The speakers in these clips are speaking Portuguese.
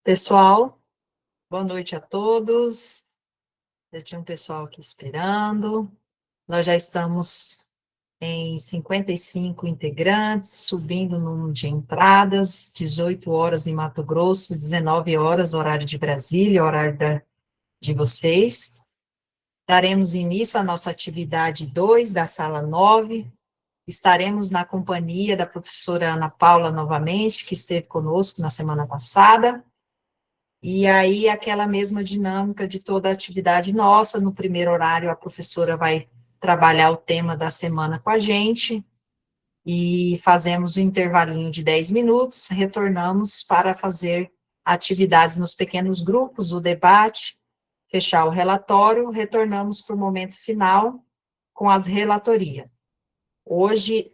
Pessoal, boa noite a todos. Já tinha um pessoal aqui esperando. Nós já estamos em 55 integrantes, subindo no número de entradas, 18 horas em Mato Grosso, 19 horas, horário de Brasília, horário de vocês. Daremos início à nossa atividade 2 da sala 9. Estaremos na companhia da professora Ana Paula novamente, que esteve conosco na semana passada. E aí, aquela mesma dinâmica de toda a atividade nossa, no primeiro horário, a professora vai trabalhar o tema da semana com a gente, e fazemos um intervalinho de 10 minutos, retornamos para fazer atividades nos pequenos grupos, o debate, fechar o relatório, retornamos para o momento final com as relatorias. Hoje,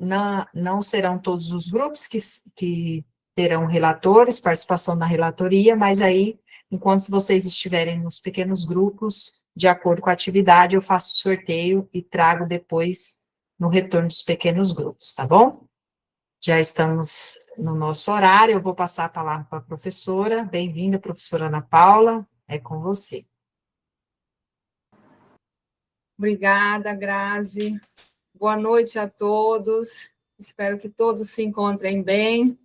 não serão todos os grupos que terão relatores, participação na relatoria, mas aí, enquanto vocês estiverem nos pequenos grupos, de acordo com a atividade, eu faço o sorteio e trago depois no retorno dos pequenos grupos, tá bom? Já estamos no nosso horário, eu vou passar a palavra para a professora. Bem-vinda, professora Ana Paula, é com você. Obrigada, Grazi. Boa noite a todos. Espero que todos se encontrem bem.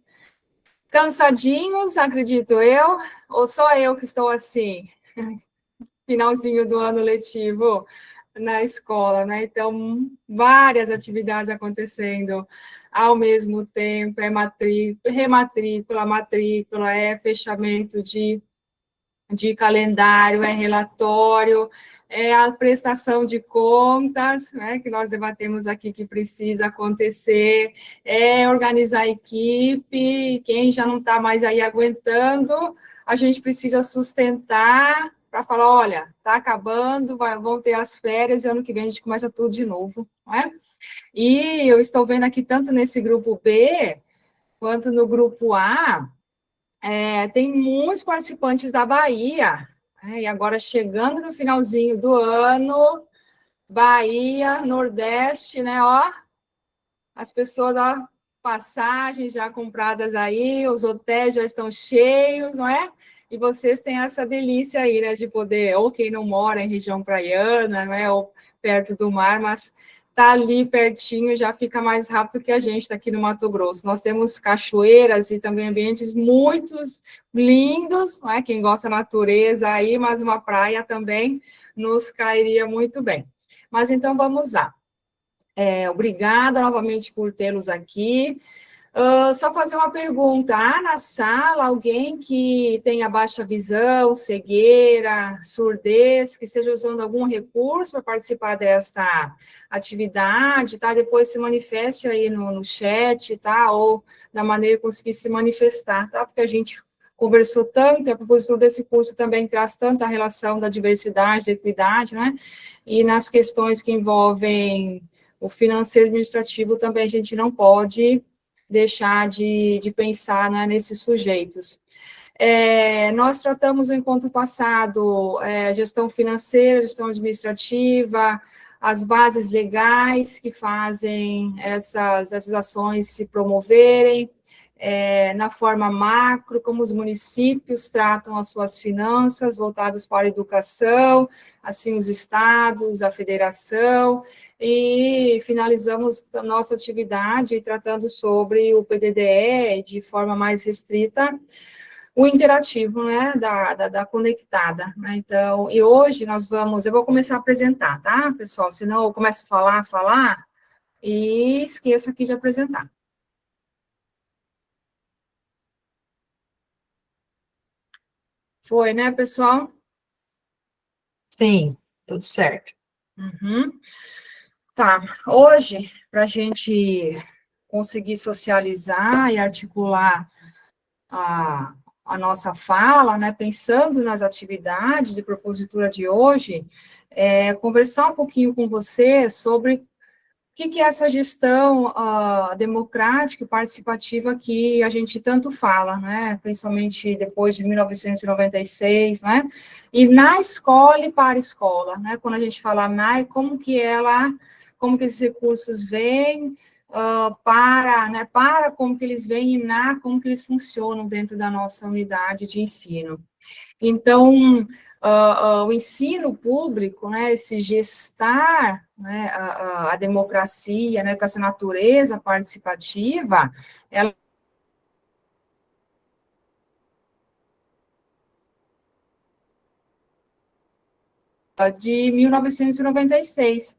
Cansadinhos, acredito eu, ou só eu que estou assim? Finalzinho do ano letivo na escola, né? Então, várias atividades acontecendo ao mesmo tempo, rematrícula, matrícula, fechamento de calendário, relatório, a prestação de contas, né, que nós debatemos aqui que precisa acontecer, organizar a equipe, quem já não está mais aí aguentando, a gente precisa sustentar para falar, olha, está acabando, vão ter as férias, e ano que vem a gente começa tudo de novo, não é? E eu estou vendo aqui, tanto nesse grupo B, quanto no grupo A, tem muitos participantes da Bahia, e agora chegando no finalzinho do ano, Bahia, Nordeste, né, ó, as pessoas, ó, passagens já compradas aí, os hotéis já estão cheios, não é? E vocês têm essa delícia aí, né, de poder, ou quem não mora em região praiana, né, ou perto do mar, mas tá ali pertinho, já fica mais rápido que a gente está aqui no Mato Grosso. Nós temos cachoeiras e também ambientes muito lindos, não é? Quem gosta da natureza aí, mas uma praia também nos cairia muito bem. Mas então vamos lá. Obrigada novamente por tê-los aqui. Só fazer uma pergunta, há na sala alguém que tenha baixa visão, cegueira, surdez, que esteja usando algum recurso para participar desta atividade, tá? Depois se manifeste aí no chat, tá? Ou da maneira que conseguir se manifestar, tá? Porque a gente conversou tanto, a propósito desse curso também traz tanta relação da diversidade, da equidade, né? E nas questões que envolvem o financeiro administrativo também a gente não pode deixar de pensar, né, nesses sujeitos. Nós tratamos no encontro passado gestão financeira, gestão administrativa, as bases legais que fazem essas ações se promoverem, na forma macro, como os municípios tratam as suas finanças voltadas para a educação, assim os estados, a federação, e finalizamos a nossa atividade tratando sobre o PDDE de forma mais restrita, o interativo, né, da conectada, né? Então, e hoje eu vou começar a apresentar, tá, pessoal? Senão eu começo a falar, e esqueço aqui de apresentar. Foi, né, pessoal? Sim, tudo certo. Uhum. Tá, hoje, para a gente conseguir socializar e articular a nossa fala, né, pensando nas atividades de propositura de hoje, conversar um pouquinho com você sobre o que é essa gestão democrática e participativa que a gente tanto fala, né, principalmente depois de 1996, né, e na escola e para a escola, né, quando a gente fala como que esses recursos vêm, para como que eles vêm e como que eles funcionam dentro da nossa unidade de ensino. Então, o ensino público, né, esse gestar, né, a democracia, né, com essa natureza participativa, ela é de 1996.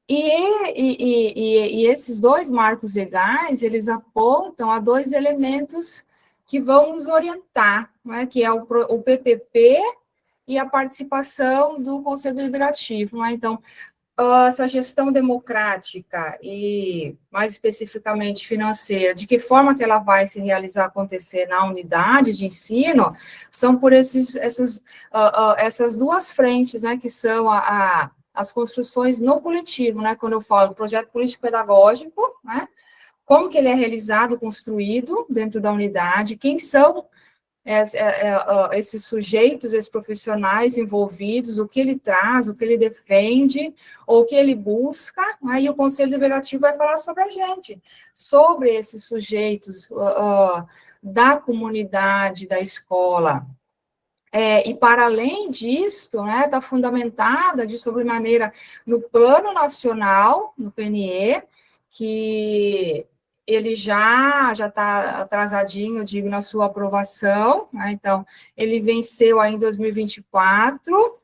E esses dois marcos legais, eles apontam a dois elementos que vão nos orientar, né, que é o PPP e a participação do Conselho Deliberativo. Né? Então, essa gestão democrática e, mais especificamente, financeira, de que forma que ela vai se realizar, acontecer na unidade de ensino, são por essas duas frentes, né, que são as construções no coletivo, né, quando eu falo projeto político-pedagógico, né, como que ele é realizado, construído dentro da unidade, quem são esses sujeitos, esses profissionais envolvidos, o que ele traz, o que ele defende, ou o que ele busca, né, e o Conselho Deliberativo vai falar sobre a gente, sobre esses sujeitos da comunidade, da escola. E para além disto, né, está fundamentada de sobremaneira no Plano Nacional, no PNE, que ele já está atrasadinho, digo, na sua aprovação, né, então, ele venceu aí em 2024,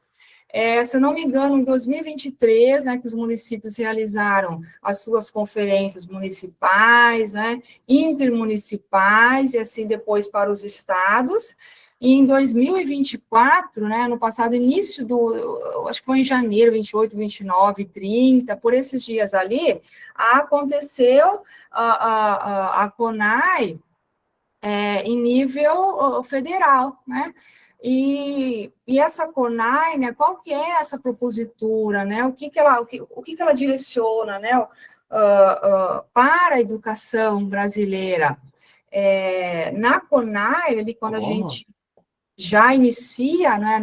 se eu não me engano, em 2023, né, que os municípios realizaram as suas conferências municipais, né, intermunicipais, e assim depois para os estados. E em 2024, né, no passado, início acho que foi em janeiro, 28, 29, 30, por esses dias ali, aconteceu a CONAI em nível federal, né? E essa CONAI, né, qual que é essa propositura, né? O que ela direciona, né, para a educação brasileira? Na CONAI, ali, quando a gente já inicia, né,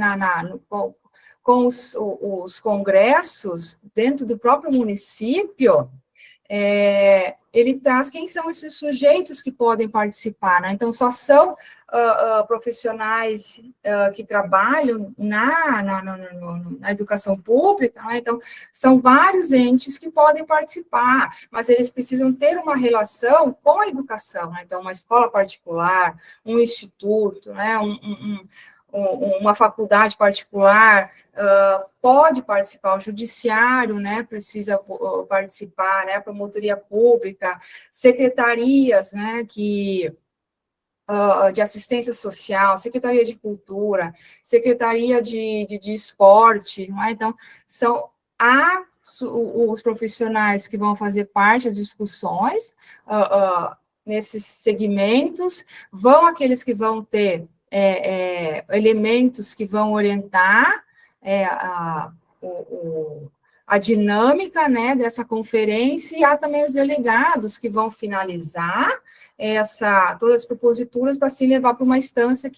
com os congressos dentro do próprio município, ele traz quem são esses sujeitos que podem participar, né? Então, só são profissionais que trabalham na educação pública, né? Então, são vários entes que podem participar, mas eles precisam ter uma relação com a educação, né? Então, uma escola particular, um instituto, né? Uma faculdade particular, pode participar, o judiciário, né, precisa participar, né, a promotoria pública, secretarias, né, de assistência social, secretaria de cultura, secretaria de esporte, né, então, os profissionais que vão fazer parte das discussões nesses segmentos, vão aqueles que vão ter elementos que vão orientar a dinâmica, né, dessa conferência, e há também os delegados que vão finalizar todas as proposituras para se levar para uma instância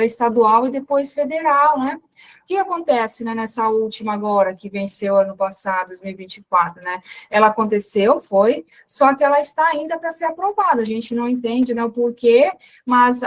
estadual e depois federal, né? O que acontece, né, nessa última agora, que venceu ano passado, 2024, né? Ela aconteceu, só que ela está ainda para ser aprovada, a gente não entende, né, o porquê, mas,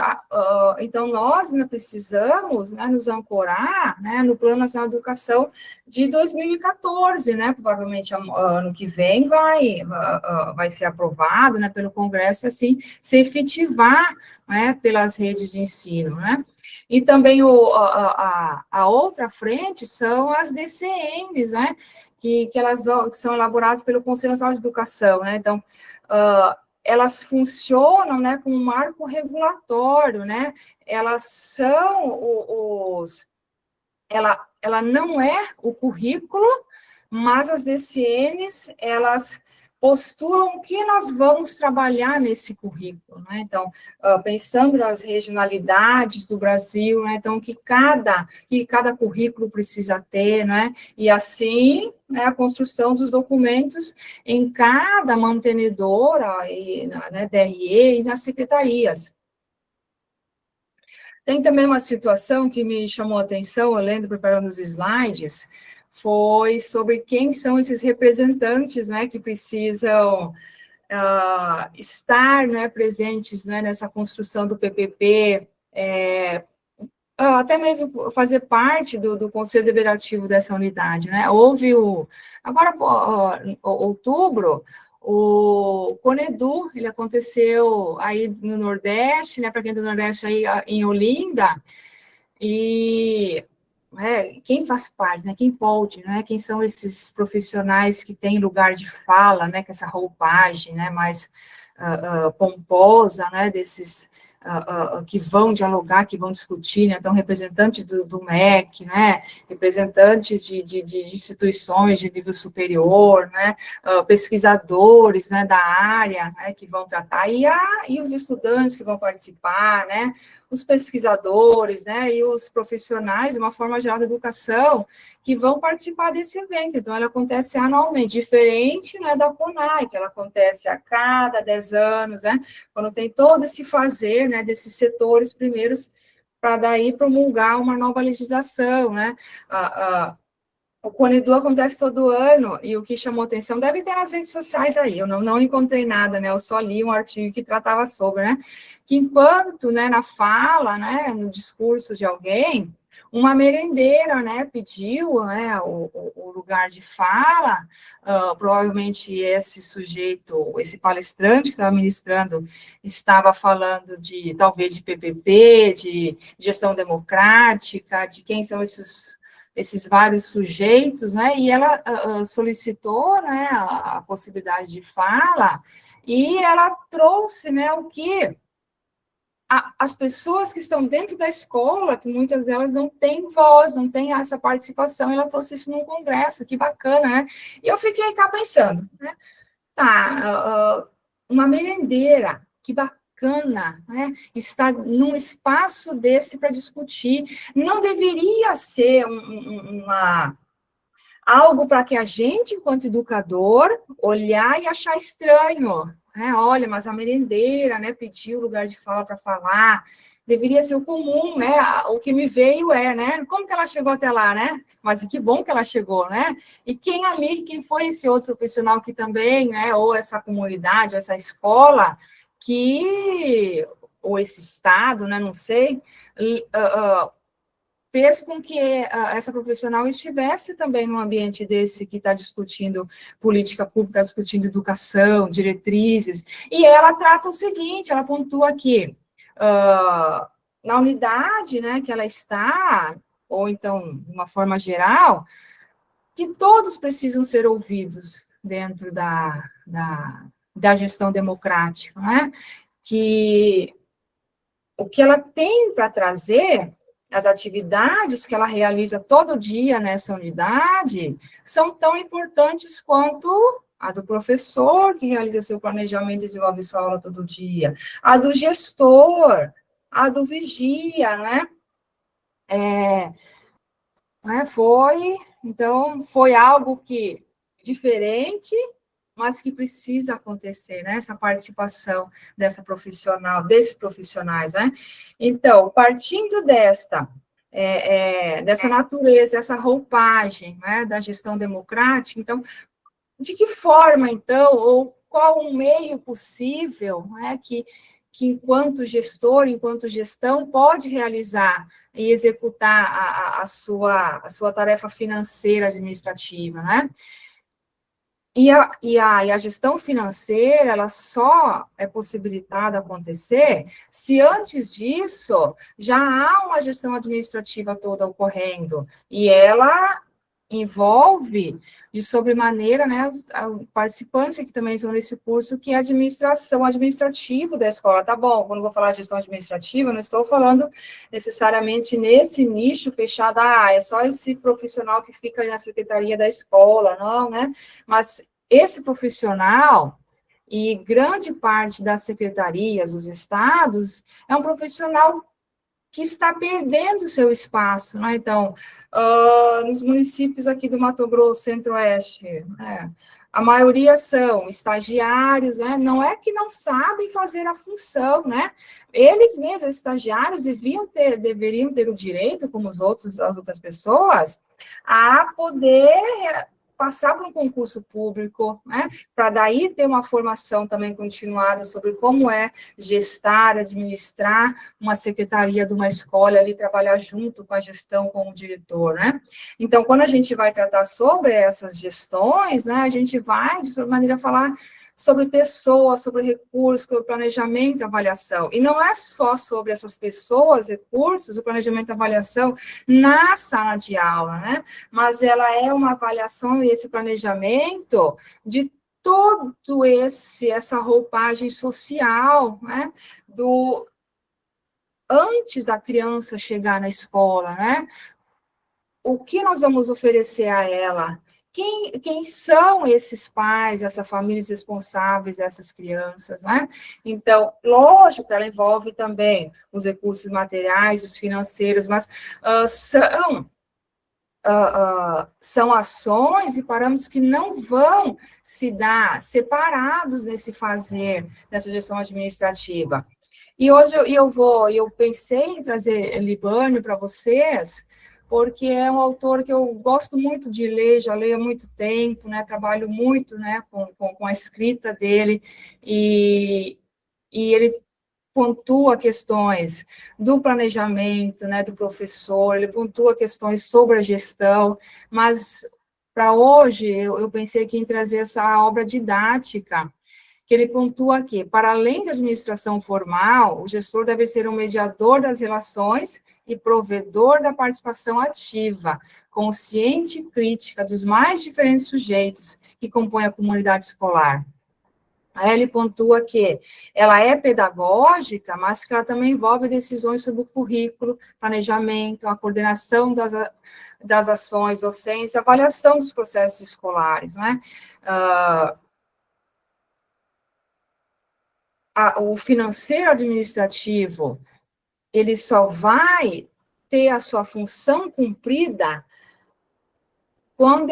então, nós precisamos, né, nos ancorar, né, no Plano Nacional de Educação de 2014, né, provavelmente ano que vem vai ser aprovado, né, pelo Congresso, assim, se efetivar, né, pelas redes de ensino, né. E também a outra frente são as DCMs, né, que são elaboradas pelo Conselho Nacional de Educação, né, então, elas funcionam, né, como um marco regulatório, né, elas são ela não é o currículo, mas as DCMs, elas postulam o que nós vamos trabalhar nesse currículo, né? Então, pensando nas regionalidades do Brasil, né? Então, que cada currículo precisa ter, né? E assim, né, a construção dos documentos em cada mantenedora, né, DRE e nas secretarias. Tem também uma situação que me chamou a atenção, eu lendo, preparando os slides, foi sobre quem são esses representantes, né, que precisam estar, né, presentes, né, nessa construção do PPP, até mesmo fazer parte do Conselho Deliberativo dessa unidade, né? Houve agora, outubro, o Conedu, ele aconteceu aí no Nordeste, né? Para quem é do Nordeste, aí em Olinda, e quem faz parte, né? Quem pode, né? Quem são esses profissionais que têm lugar de fala, né? Com essa roupagem, né? Mais pomposa, né? Desses que vão dialogar, que vão discutir, né? Então, representantes do MEC, né? Representantes de instituições de nível superior, né? Pesquisadores, né? Da área, né? Que vão tratar, e os estudantes que vão participar, né? Os pesquisadores, né? E os profissionais, de uma forma geral da educação, que vão participar desse evento. Então, ela acontece anualmente, diferente, né, da FUNAI, que ela acontece a cada 10 anos, né, quando tem todo esse fazer, né, desses setores primeiros, para daí promulgar uma nova legislação, né. O Conedu acontece todo ano, e o que chamou atenção, deve ter nas redes sociais aí, eu não encontrei nada, né, eu só li um artigo que tratava sobre, né, que enquanto, né, na fala, né, no discurso de alguém, uma merendeira, né, pediu, né, o lugar de fala, provavelmente esse sujeito, esse palestrante que estava ministrando, estava falando talvez, de PPP, de gestão democrática, de quem são esses vários sujeitos, né, e ela solicitou, né, a possibilidade de fala, e ela trouxe, né, o que as pessoas que estão dentro da escola, que muitas delas não têm voz, não têm essa participação, ela trouxe isso num congresso, que bacana, né? E eu fiquei cá pensando, né? Uma merendeira, que bacana, né? Estar num espaço desse para discutir, não deveria ser algo para que a gente, enquanto educador, olhar e achar estranho, né? Olha, mas a merendeira, né, pediu lugar de fala para falar, deveria ser o comum, né? O que me veio né? Como que ela chegou até lá, né? Mas que bom que ela chegou, né? E quem foi esse outro profissional que também, né? Ou essa comunidade, ou essa escola, ou esse estado, né? Não sei, fez com que essa profissional estivesse também num ambiente desse que está discutindo política pública, discutindo educação, diretrizes, e ela trata o seguinte, ela pontua aqui, na unidade, né, que ela está, ou então, de uma forma geral, que todos precisam ser ouvidos dentro da gestão democrática, né? Que o que ela tem para trazer, as atividades que ela realiza todo dia nessa unidade, são tão importantes quanto a do professor, que realiza seu planejamento e desenvolve sua aula todo dia, a do gestor, a do vigia, né? Foi algo que diferente, mas que precisa acontecer, né? Essa participação dessa profissional, desses profissionais, né? Então, partindo dessa natureza, essa roupagem, né, da gestão democrática, então, de que forma, então, ou qual um meio possível, né, que enquanto gestor, enquanto gestão, pode realizar e executar a sua tarefa financeira administrativa, né? E a gestão financeira, ela só é possibilitada acontecer se antes disso já há uma gestão administrativa toda ocorrendo, e ela envolve de sobremaneira, né, os participantes que também estão nesse curso, que é a administração administrativa da escola. Tá bom, quando eu vou falar de gestão administrativa, não estou falando necessariamente nesse nicho fechado, é só esse profissional que fica na secretaria da escola, não, né? Mas esse profissional, e grande parte das secretarias, dos estados, é um profissional que está perdendo seu espaço, né? Então, nos municípios aqui do Mato Grosso, Centro-Oeste, né? A maioria são estagiários, né? Não é que não sabem fazer a função, né? Eles mesmos, estagiários, deveriam ter o direito, como as outras pessoas, a poder passar por um concurso público, né? Para daí ter uma formação também continuada sobre como é gestar, administrar uma secretaria de uma escola, ali trabalhar junto com a gestão, com o diretor, né? Então, quando a gente vai tratar sobre essas gestões, né, a gente vai, de certa maneira, falar sobre pessoas, sobre recursos, sobre planejamento e avaliação. E não é só sobre essas pessoas, recursos, o planejamento e avaliação na sala de aula, né? Mas ela é uma avaliação e esse planejamento de todo essa roupagem social, né? Antes da criança chegar na escola, né? O que nós vamos oferecer a ela? Quem são esses pais, essas famílias responsáveis, essas crianças, né? Então, lógico que ela envolve também os recursos materiais, os financeiros, mas são ações e parâmetros que não vão se dar separados nesse fazer, nessa gestão administrativa. E hoje eu pensei em trazer Libânio para vocês, porque é um autor que eu gosto muito de ler, já leio há muito tempo, né, trabalho muito, né, com a escrita dele, e ele pontua questões do planejamento, né, do professor, ele pontua questões sobre a gestão, mas para hoje eu pensei aqui em trazer essa obra didática, que ele pontua aqui, para além da administração formal, o gestor deve ser um mediador das relações e provedor da participação ativa, consciente e crítica dos mais diferentes sujeitos que compõem a comunidade escolar. Aí ele pontua que ela é pedagógica, mas que ela também envolve decisões sobre o currículo, planejamento, a coordenação das ações docentes, avaliação dos processos escolares, né? O financeiro administrativo, ele só vai ter a sua função cumprida quando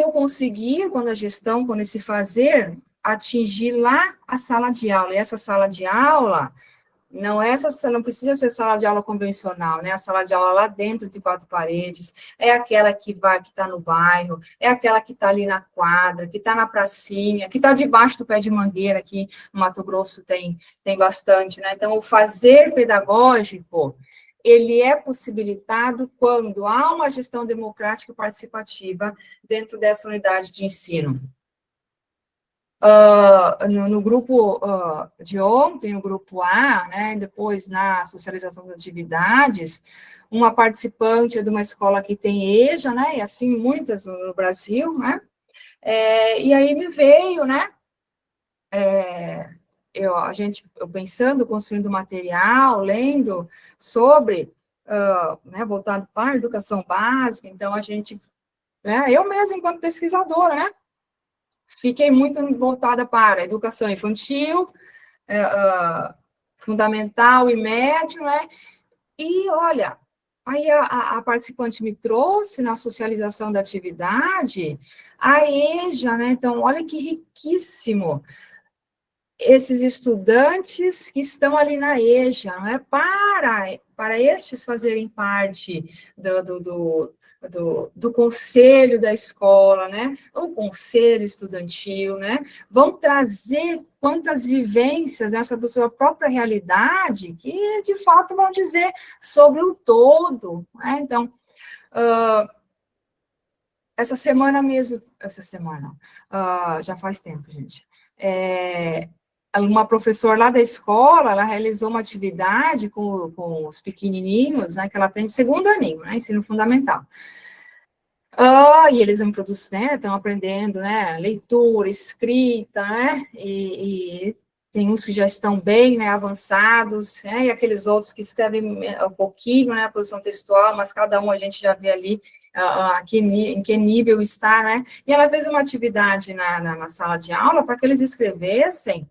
a gestão, quando esse fazer, atingir lá a sala de aula. E essa sala de aula, não precisa ser sala de aula convencional, né? A sala de aula lá dentro de quatro paredes, é aquela que está no bairro, é aquela que está ali na quadra, que está na pracinha, que está debaixo do pé de mangueira, aqui no Mato Grosso tem bastante, né? Então, o fazer pedagógico, ele é possibilitado quando há uma gestão democrática e participativa dentro dessa unidade de ensino. No grupo de ontem, o grupo A, né, depois na socialização das atividades, uma participante de uma escola que tem EJA, né, e assim muitas no Brasil, né, e aí me veio, né, eu pensando, construindo material, lendo sobre, né, voltado para a educação básica, então a gente, né, eu mesma, enquanto pesquisadora, né, fiquei muito voltada para a educação infantil, fundamental e médio, né, e olha, aí a participante me trouxe na socialização da atividade a EJA, né, então olha que riquíssimo, esses estudantes que estão ali na EJA, não é? Para estes fazerem parte do conselho da escola, né? O conselho estudantil, né? Vão trazer quantas vivências, né, sobre a sua própria realidade, que de fato vão dizer sobre o todo, né? Então, essa semana, já faz tempo, gente, uma professora lá da escola, ela realizou uma atividade com os pequenininhos, né, que ela tem de segundo aninho, né, ensino fundamental. E eles né, estão aprendendo, né, leitura, escrita, né, e tem uns que já estão bem, né, avançados, né, e aqueles outros que escrevem um pouquinho, né, a posição textual, mas cada um a gente já vê ali em que nível está, né, e ela fez uma atividade na sala de aula para que eles escrevessem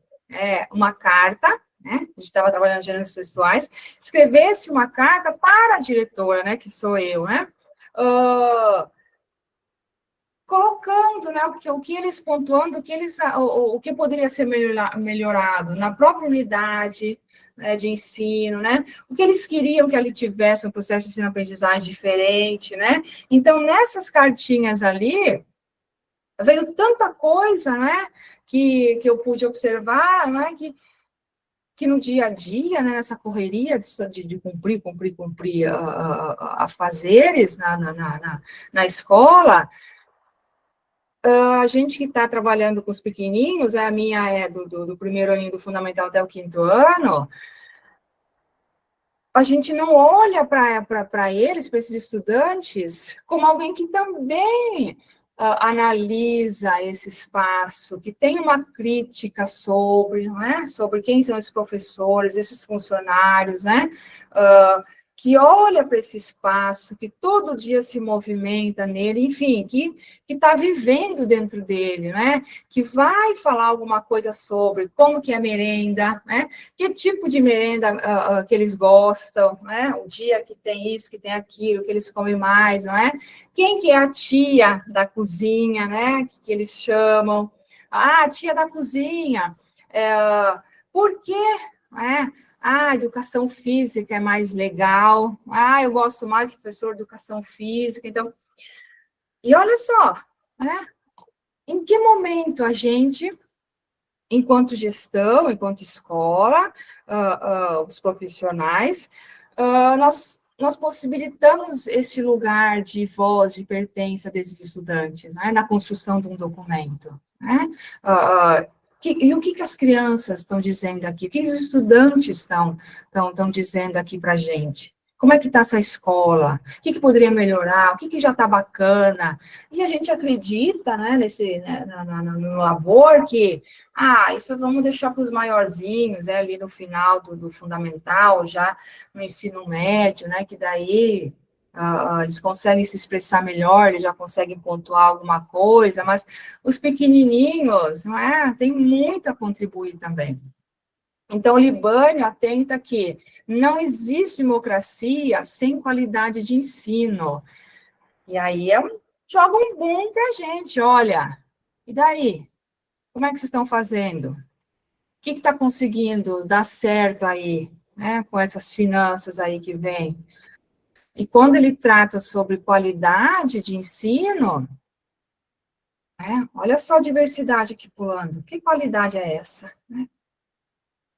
uma carta, né, a gente estava trabalhando em gêneros textuais, escrevesse uma carta para a diretora, né, que sou eu, né, colocando, né, o que eles pontuando, o que poderia ser melhorado na própria unidade, né, de ensino, né, o que eles queriam que ali tivesse um processo de ensino-aprendizagem diferente, né, então, nessas cartinhas ali, veio tanta coisa, né, que eu pude observar, né, que no dia a dia, né, nessa correria de cumprir a fazeres na escola, a gente que está trabalhando com os pequenininhos, a minha é do primeiro aninho do fundamental até o quinto ano, a gente não olha para eles, para esses estudantes, como alguém que também analisa esse espaço, que tem uma crítica sobre, não é? Sobre quem são esses professores, esses funcionários, né? Que olha para esse espaço, que todo dia se movimenta nele, enfim, que está vivendo dentro dele, né? Que vai falar alguma coisa sobre como que é a merenda, né? Que tipo de merenda que eles gostam, né? O dia que tem isso, que tem aquilo, que eles comem mais, não é? Quem que é a tia da cozinha, né? Que eles chamam. Ah, a tia da cozinha. Por quê? Né? Ah, educação física é mais legal. Ah, eu gosto mais do professor de educação física. Então, e olha só, né? Em que momento a gente, enquanto gestão, enquanto escola, os profissionais, nós possibilitamos esse lugar de voz, de pertença desses estudantes, né, na construção de um documento, né? E o que as crianças estão dizendo aqui? O que os estudantes estão dizendo aqui para a gente? Como é que está essa escola? O que poderia melhorar? O que já está bacana? E a gente acredita, né, no labor, que isso vamos deixar para os maiorzinhos, ali no final do fundamental, já no ensino médio, né, que daí eles conseguem se expressar melhor, eles já conseguem pontuar alguma coisa, mas os pequenininhos, não é, tem muito a contribuir também. Então, o Libânio atenta que não existe democracia sem qualidade de ensino. E aí joga um boom para a gente, olha, e daí? Como é que vocês estão fazendo? O que está conseguindo dar certo aí, né, com essas finanças aí que vem? E quando ele trata sobre qualidade de ensino, olha só a diversidade aqui pulando. Que qualidade é essa? Né?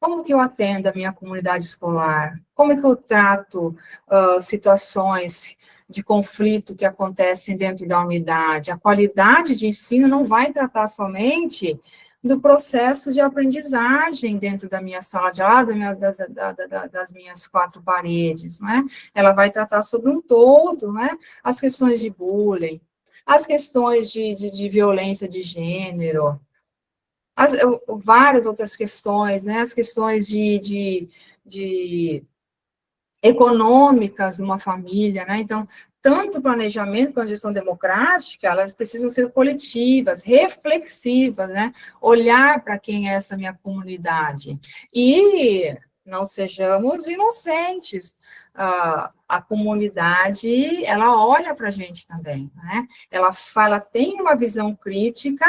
Como que eu atendo a minha comunidade escolar? Como é que eu trato situações de conflito que acontecem dentro da unidade? A qualidade de ensino não vai tratar somente do processo de aprendizagem dentro da minha sala de aula, das minhas quatro paredes, não é? Ela vai tratar sobre um todo, né? As questões de bullying, as questões de violência de gênero, várias outras questões, né? As questões de econômicas de uma família, né? Então, tanto o planejamento quanto a gestão democrática, elas precisam ser coletivas, reflexivas, né? Olhar para quem é essa minha comunidade. E não sejamos inocentes. A comunidade, ela olha para a gente também, né? Ela tem uma visão crítica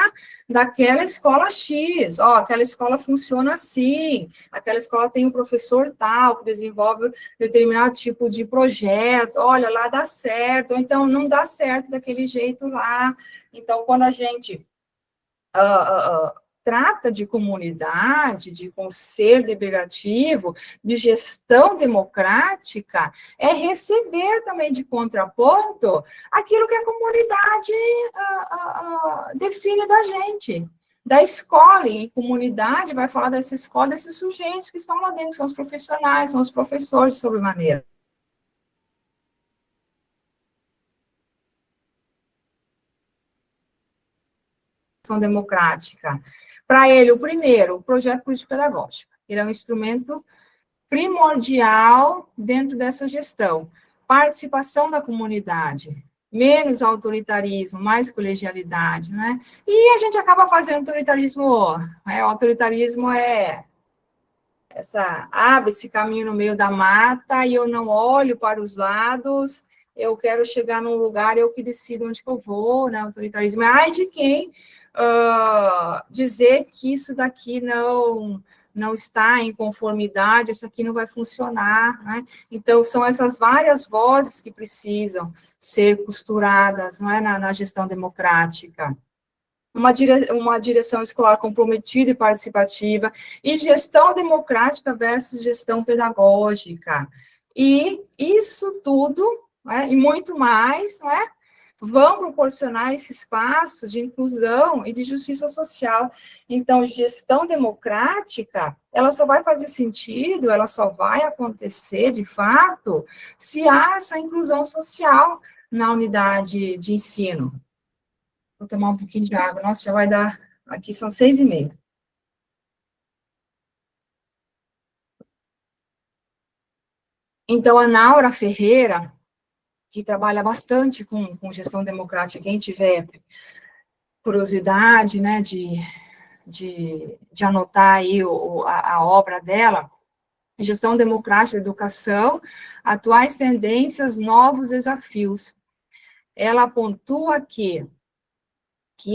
daquela escola X, aquela escola funciona assim, aquela escola tem um professor tal, que desenvolve determinado tipo de projeto, olha, lá dá certo, ou então não dá certo daquele jeito lá. Então, quando a gente trata de comunidade, de conselho deliberativo, de gestão democrática, é receber também de contraponto aquilo que a comunidade define da gente, da escola, e comunidade vai falar dessa escola, desses sujeitos que estão lá dentro, são os profissionais, são os professores, de sobremaneira. Democrática. Para ele, o primeiro, o projeto político-pedagógico. Ele é um instrumento primordial dentro dessa gestão. Participação da comunidade, menos autoritarismo, mais colegialidade, né? E a gente acaba fazendo autoritarismo, né? O autoritarismo abre esse caminho no meio da mata e eu não olho para os lados, eu quero chegar num lugar, eu que decido onde que eu vou, né? Autoritarismo. Ai de quem dizer que isso daqui não está em conformidade, isso aqui não vai funcionar, né? Então, são essas várias vozes que precisam ser costuradas, não é, na gestão democrática. Uma direção escolar comprometida e participativa, e gestão democrática versus gestão pedagógica. E isso tudo, né, e muito mais, não é, vão proporcionar esse espaço de inclusão e de justiça social. Então, gestão democrática, ela só vai fazer sentido, ela só vai acontecer, de fato, se há essa inclusão social na unidade de ensino. Vou tomar um pouquinho de água. Nossa, já vai dar... Aqui são 6h30. Então, a Naura Ferreira, que trabalha bastante com gestão democrática, quem tiver curiosidade, né, de anotar aí a obra dela, Gestão Democrática da Educação, Atuais Tendências, Novos Desafios. Ela pontua que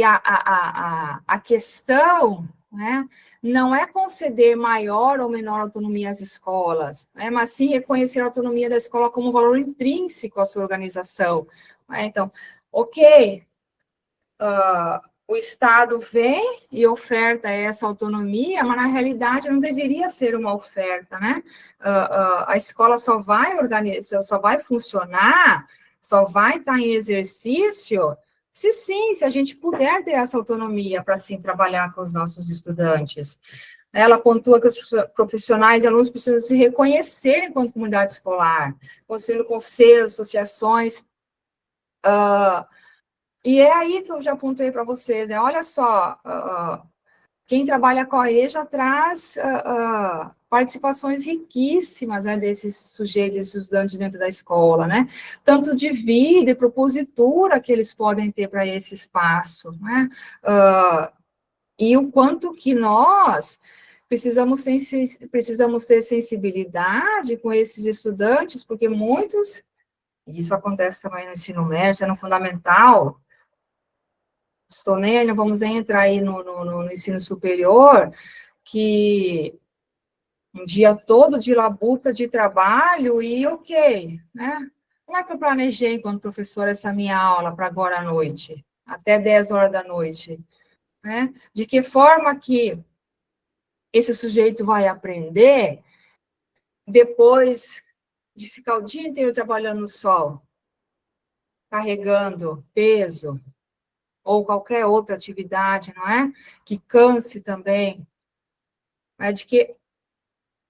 a questão, né, não é conceder maior ou menor autonomia às escolas, né, mas sim reconhecer a autonomia da escola como um valor intrínseco à sua organização. Né? Então, ok, o Estado vem e oferta essa autonomia, mas na realidade não deveria ser uma oferta, né? A escola só vai organizar, só vai funcionar, só vai estar em exercício se a gente puder ter essa autonomia para, sim, trabalhar com os nossos estudantes. Ela pontua que os profissionais e alunos precisam se reconhecer enquanto comunidade escolar, construindo conselhos, associações. E é aí que eu já apontei para vocês, olha só, quem trabalha com a EJA traz participações riquíssimas, né, desses sujeitos, desses estudantes dentro da escola, né, tanto de vida e propositura que eles podem ter para esse espaço, né, e o quanto que nós precisamos ter sensibilidade com esses estudantes, porque muitos, e isso acontece também no ensino médio, no fundamental, estou nem aí, não vamos nem entrar aí no ensino superior, que um dia todo de labuta de trabalho e ok, né? Como é que eu planejei, enquanto professora, essa minha aula para agora à noite, até 10 horas da noite, né? De que forma que esse sujeito vai aprender depois de ficar o dia inteiro trabalhando no sol, carregando peso, ou qualquer outra atividade, não é? Que canse também. De que,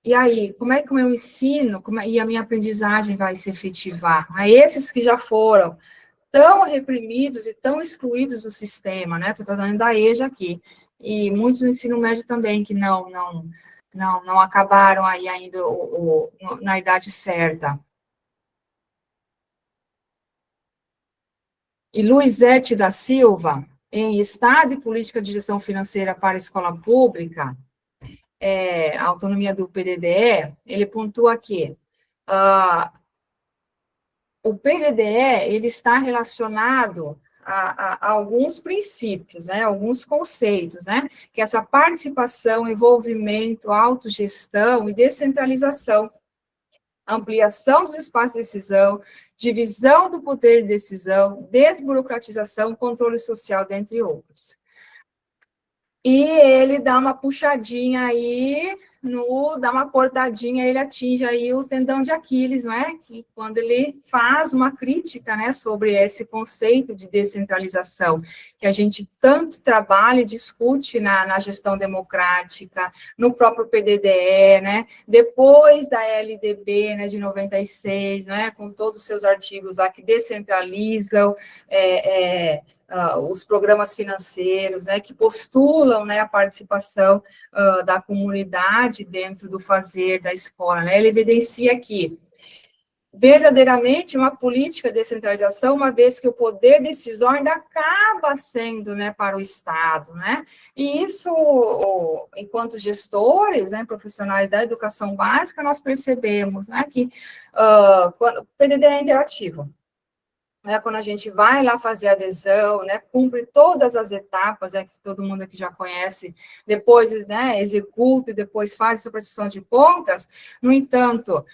e aí, como é que o meu ensino e a minha aprendizagem vai se efetivar? Esses que já foram tão reprimidos e tão excluídos do sistema, né? Estou falando da EJA aqui, e muitos no ensino médio também, que não acabaram aí ainda na idade certa. E Luizete da Silva, em Estado e Política de Gestão Financeira para a Escola Pública, a autonomia do PDDE, ele pontua que o PDDE ele está relacionado a alguns princípios, né, alguns conceitos, né, que é essa participação, envolvimento, autogestão e descentralização, ampliação dos espaços de decisão, divisão do poder de decisão, desburocratização, controle social, dentre outros. E ele dá uma puxadinha aí, dá uma cortadinha, ele atinge aí o tendão de Aquiles, não é? Que quando ele faz uma crítica, né, sobre esse conceito de descentralização, que a gente tanto trabalha e discute na gestão democrática, no próprio PDDE, né? Depois da LDB, né, de 96, né, com todos os seus artigos lá que descentralizam, os programas financeiros, né, que postulam, né, a participação da comunidade dentro do fazer da escola, né, ele evidencia aqui, verdadeiramente uma política de descentralização, uma vez que o poder decisório ainda acaba sendo, né, para o Estado, né, e isso, enquanto gestores, né, profissionais da educação básica, nós percebemos, né, que quando o PDD é interativo, quando a gente vai lá fazer a adesão, né, cumpre todas as etapas, que todo mundo aqui já conhece, depois, né, executa e depois faz a sua prestação de contas. No entanto,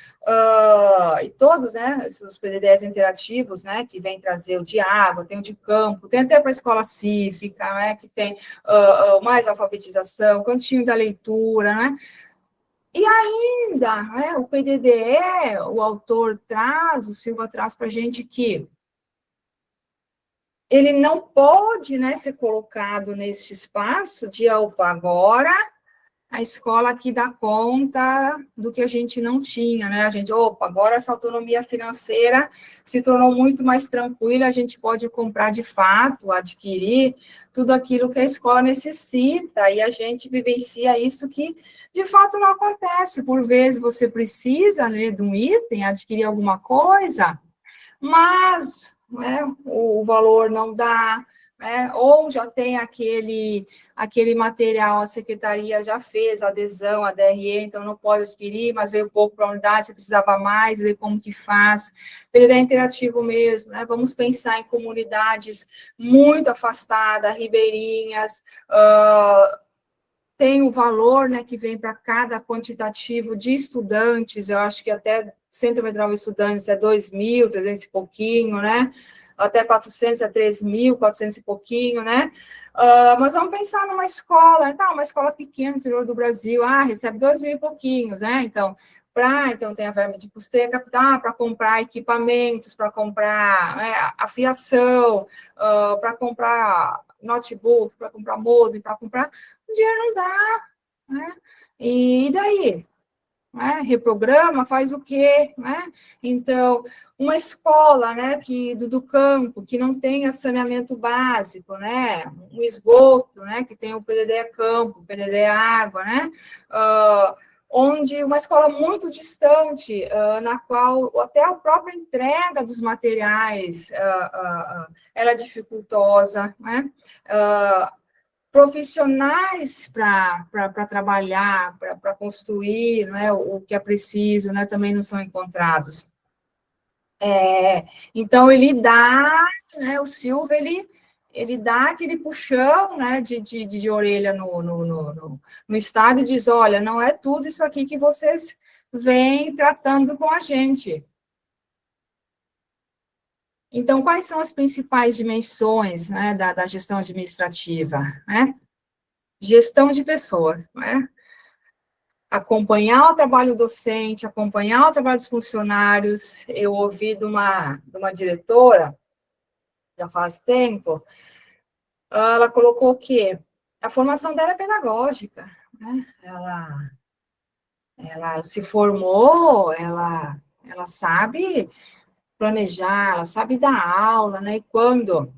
e todos, né, os PDDs interativos, né, que vem trazer o de água, tem o de campo, tem até para a escola cívica, né, que tem mais alfabetização, cantinho da leitura, né, e ainda, né, o PDDE, o autor traz, o Silva traz para a gente que ele não pode, né, ser colocado neste espaço de, opa, agora a escola aqui dá conta do que a gente não tinha, né? A gente, opa, agora essa autonomia financeira se tornou muito mais tranquila, a gente pode comprar de fato, adquirir tudo aquilo que a escola necessita, e a gente vivencia isso que de fato não acontece. Por vezes você precisa, né, de um item, adquirir alguma coisa, mas, né, o valor não dá, né, ou já tem aquele material, a secretaria já fez a adesão, a DRE, então não pode adquirir, mas veio pouco para a unidade, você precisava mais, ver como que faz. Ele é interativo mesmo, né, vamos pensar em comunidades muito afastadas, ribeirinhas, tem o valor, né, que vem para cada quantitativo de estudantes, eu acho que até Centro Federal de Estudantes é 2.300 e pouquinho, né, até 400 é 3.400 e pouquinho, né, mas vamos pensar numa escola, tá, uma escola pequena no interior do Brasil, recebe 2.000 e pouquinhos, né, então tem a verba de custeio capital para comprar equipamentos, para comprar, né, afiação, para comprar notebook, para comprar modem, para comprar o dinheiro não dá, né? E daí? Né? Reprograma, faz o quê? Né? Então, uma escola, né, do campo, que não tenha saneamento básico, né, um esgoto, né, que tem o PDD campo, o PDD água, né, onde uma escola muito distante, na qual até a própria entrega dos materiais ela é dificultosa, né, profissionais para trabalhar, para construir, né, o que é preciso, né, também não são encontrados. Então, ele dá, né, o Silva, ele dá aquele puxão, né, de orelha no Estado e diz, olha, não é tudo isso aqui que vocês vêm tratando com a gente. Então, quais são as principais dimensões, né, da gestão administrativa, né? Gestão de pessoas, né? Acompanhar o trabalho docente, acompanhar o trabalho dos funcionários. Eu ouvi de uma diretora, já faz tempo, ela colocou o quê? A formação dela é pedagógica, né? Ela se formou, ela sabe planejar, ela sabe dar aula, né? E quando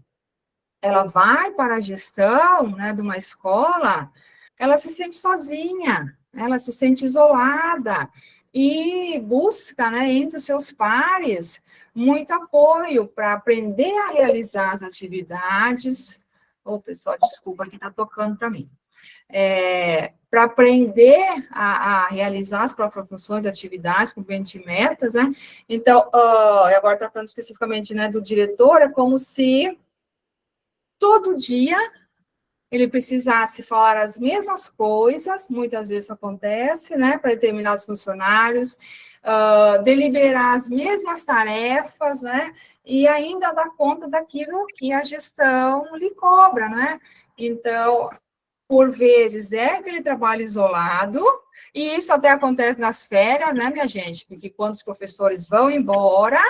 ela vai para a gestão, né, de uma escola, ela se sente sozinha, ela se sente isolada e busca, né, entre os seus pares, muito apoio para aprender a realizar as atividades. Ô, pessoal, desculpa que está tocando para mim. Para aprender a realizar as próprias funções, atividades, cumprimento de metas, né? Então, agora tratando especificamente, né, do diretor, é como se todo dia ele precisasse falar as mesmas coisas, muitas vezes isso acontece, né, para determinados funcionários, deliberar as mesmas tarefas, né, e ainda dar conta daquilo que a gestão lhe cobra, né? Então, por vezes, é aquele trabalho isolado, e isso até acontece nas férias, né, minha gente? Porque quando os professores vão embora,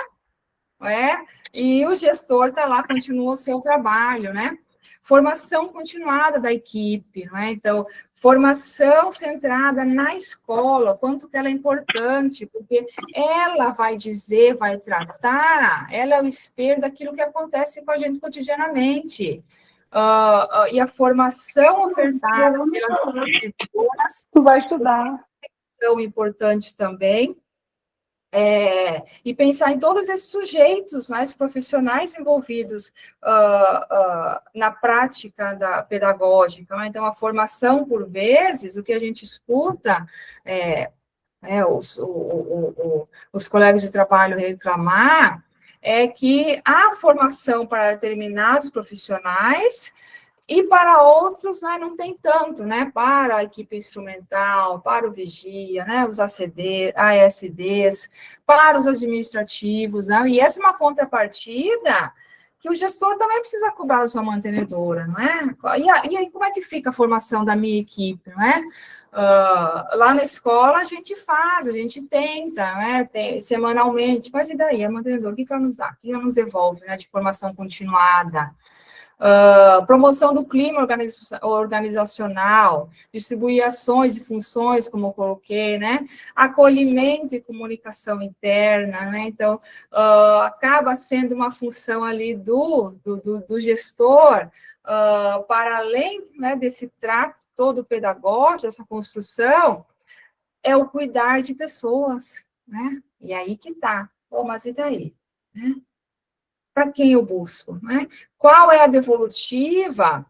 e o gestor está lá, continua o seu trabalho, né? Formação continuada da equipe, não é? Então, formação centrada na escola, quanto que ela é importante, porque ela vai dizer, vai tratar, ela é o espelho daquilo que acontece com a gente cotidianamente. E a formação ofertada pelas diretoras vai estudar. são importantes também. E pensar em todos esses sujeitos, né, esses profissionais envolvidos na prática pedagógica. Né? Então, a formação, por vezes, o que a gente escuta os colegas de trabalho reclamar é que há formação para determinados profissionais, e para outros, né, não tem tanto, né, para a equipe instrumental, para o vigia, né, os ACD, ASDs, para os administrativos, né, e essa é uma contrapartida que o gestor também precisa cobrar a sua mantenedora, não é? E aí, como é que fica a formação da minha equipe, não é? Lá na escola a gente faz, a gente tenta, né, semanalmente, mas e daí, a mantenedora, o que ela nos dá? O que ela nos devolve, né, de formação continuada? Promoção do clima organizacional, distribuir ações e funções, como eu coloquei, né? Acolhimento e comunicação interna, né? Então, acaba sendo uma função ali do gestor, para além, né, desse trato todo pedagógico, essa construção, é o cuidar de pessoas, né? E aí que tá. Pô, mas e daí? Né? Para quem eu busco, né? Qual é a devolutiva?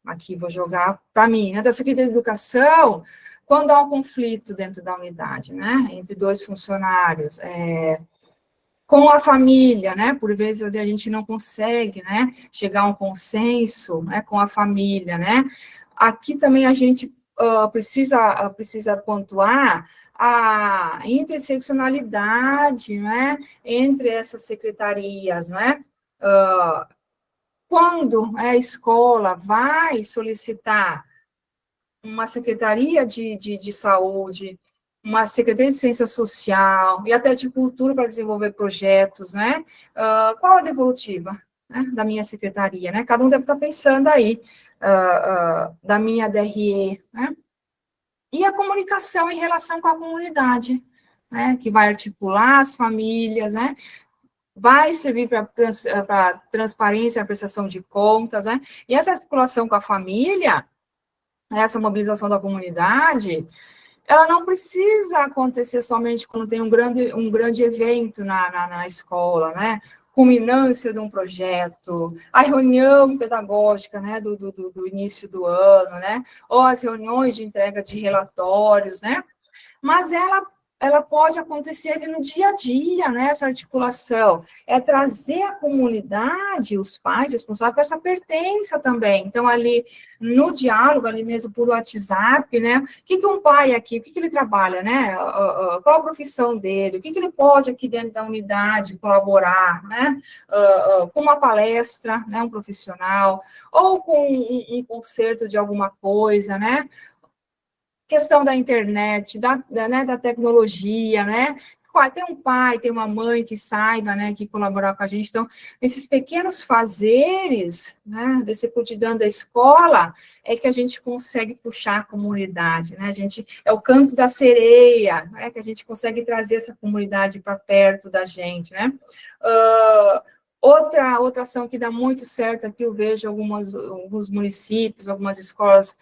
Aqui vou jogar para mim, né? Da Secretaria de Educação, quando há um conflito dentro da unidade, né? Entre dois funcionários, com a família, né? Por vezes a gente não consegue, né? Chegar a um consenso, né? Com a família, né? Aqui também a gente precisa pontuar a interseccionalidade, né, entre essas secretarias, né? Quando a escola vai solicitar uma secretaria de saúde, uma secretaria de ciência social e até de cultura para desenvolver projetos, né? Qual a devolutiva, né, da minha secretaria, né? Cada um deve estar pensando aí, da minha DRE, né? E a comunicação em relação com a comunidade, né? Que vai articular as famílias, né? Vai servir para transparência, a prestação de contas, né? E essa articulação com a família, essa mobilização da comunidade, ela não precisa acontecer somente quando tem um grande evento na escola, né? Culminância de um projeto, a reunião pedagógica, né, do início do ano, né? Ou as reuniões de entrega de relatórios, né? Mas ela pode acontecer ali no dia a dia, né, essa articulação, é trazer a comunidade, os pais responsáveis, para essa pertença também. Então, ali no diálogo, ali mesmo por WhatsApp, né, o que um pai aqui, o que ele trabalha, né, qual a profissão dele, o que ele pode aqui dentro da unidade colaborar, né, com uma palestra, né, um profissional, ou com um concerto de alguma coisa, né, questão da internet, da tecnologia, né? Tem um pai, tem uma mãe que saiba, né, que colaborar com a gente. Então, esses pequenos fazeres, né, desse cotidiano da escola, é que a gente consegue puxar a comunidade, né? É o canto da sereia, né, que a gente consegue trazer essa comunidade para perto da gente, né? Outra ação que dá muito certo aqui, eu vejo alguns municípios, algumas escolas,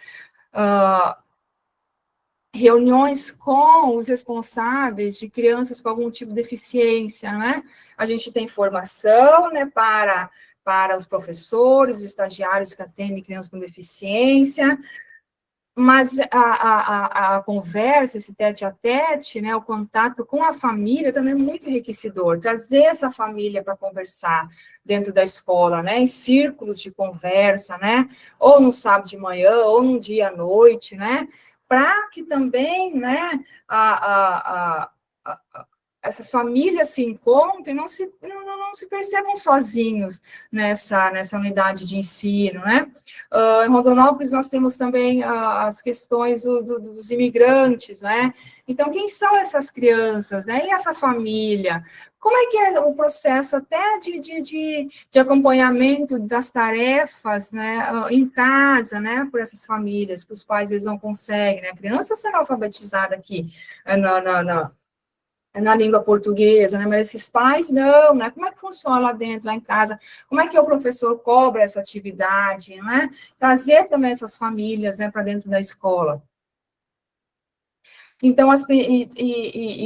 reuniões com os responsáveis de crianças com algum tipo de deficiência, né? A gente tem formação, né, para os professores, estagiários que atendem crianças com deficiência, mas a conversa, esse tete-a-tete, né, o contato com a família também é muito enriquecedor, trazer essa família para conversar dentro da escola, né, em círculos de conversa, né, ou no sábado de manhã, ou no dia à noite, né, para que também, né, essas famílias se encontrem, não se percebam sozinhos nessa unidade de ensino, né? Em Rondonópolis, nós temos também as questões dos imigrantes, né? Então, quem são essas crianças, né? E essa família? Como é que é o processo até de acompanhamento das tarefas, né, em casa, né, por essas famílias, que os pais, às vezes, não conseguem, né? A criança será alfabetizada aqui, na língua portuguesa, né? Mas esses pais não, né? Como é que funciona lá dentro, lá em casa? Como é que o professor cobra essa atividade, né? Trazer também essas famílias, né, para dentro da escola. Então,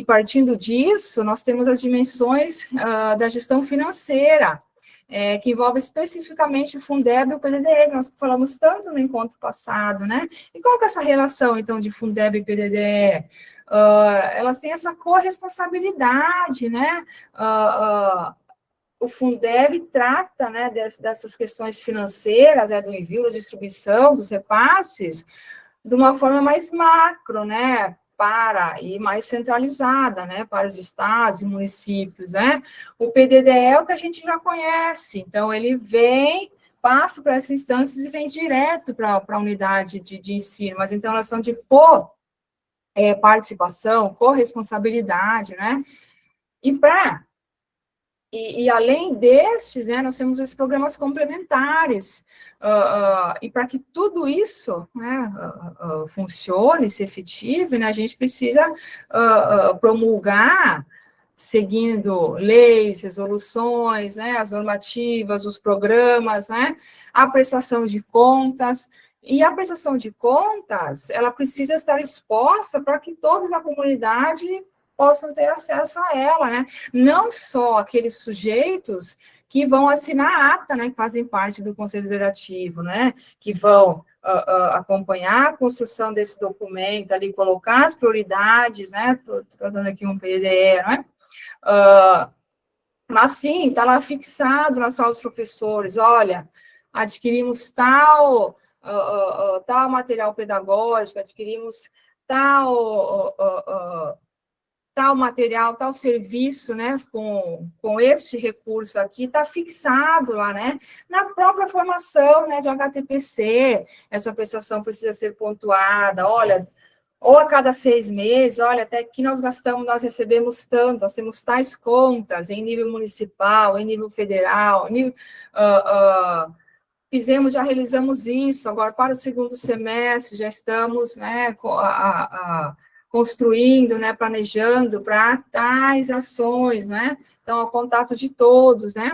partindo disso, nós temos as dimensões da gestão financeira, que envolve especificamente o Fundeb e o PDDE, nós falamos tanto no encontro passado, né? E qual que é essa relação, então, de Fundeb e PDDE? elas têm essa corresponsabilidade, né? O Fundeb trata, né, dessas questões financeiras, do envio, da distribuição, dos repasses, de uma forma mais macro, né, e mais centralizada, né, para os estados e municípios, né. O PDDE é o que a gente já conhece, então ele passa para essas instâncias e vem direto para a unidade de ensino, mas então elas são de participação, corresponsabilidade, né, e além destes, né, nós temos esses programas complementares, e para que tudo isso, né, funcione, se efetive, né, a gente precisa promulgar, seguindo leis, resoluções, né, as normativas, os programas, né, a prestação de contas, e a prestação de contas, ela precisa estar exposta para que todos a comunidade possam ter acesso a ela, né? Não só aqueles sujeitos que vão assinar a ata, né, que fazem parte do Conselho Deliberativo, né, que vão acompanhar a construção desse documento, ali colocar as prioridades, né, estou dando aqui um PDE, né, mas sim, está lá fixado na sala dos professores, olha, adquirimos tal material pedagógico, adquirimos tal material, tal serviço, né, com este recurso aqui, está fixado lá, né, na própria formação, né, de HTPC, essa prestação precisa ser pontuada, olha, ou a cada 6 meses, olha, até que nós recebemos tanto, nós temos tais contas em nível municipal, em nível federal, já realizamos isso, agora para o segundo semestre, já estamos, né, construindo, né, planejando para tais ações, né, então, o contato de todos, né,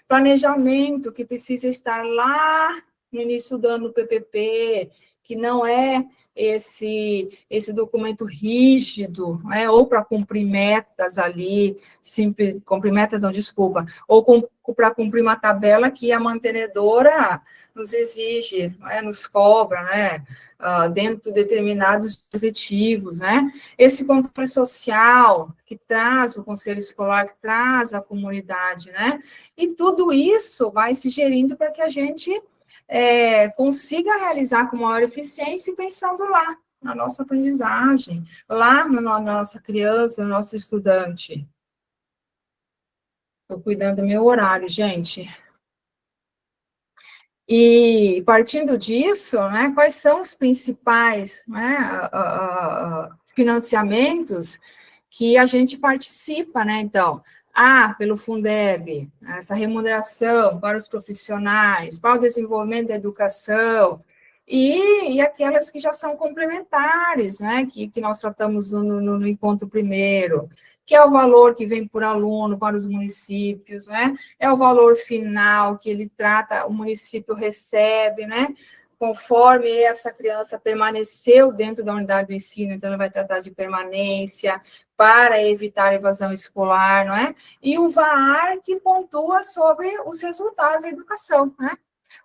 planejamento que precisa estar lá no início do ano do PPP, que não é esse documento rígido, né, ou para cumprir metas ali, cumprir metas não, desculpa, ou para cumprir uma tabela que a mantenedora nos exige, né, nos cobra, né, dentro de determinados objetivos, né, esse controle social que traz o conselho escolar, que traz a comunidade, né, e tudo isso vai se gerindo para que a gente consiga realizar com maior eficiência, pensando lá, na nossa aprendizagem, lá na nossa criança, no nosso estudante. Estou cuidando do meu horário, gente. E, partindo disso, né, quais são os principais, né, financiamentos que a gente participa, né, então, pelo Fundeb, essa remuneração para os profissionais, para o desenvolvimento da educação, e aquelas que já são complementares, né, que nós tratamos no encontro primeiro, que é o valor que vem por aluno para os municípios, né, é o valor final que ele trata, o município recebe, né, conforme essa criança permaneceu dentro da unidade do ensino, então ele vai tratar de permanência, para evitar evasão escolar, não é? E o VAR que pontua sobre os resultados da educação, né?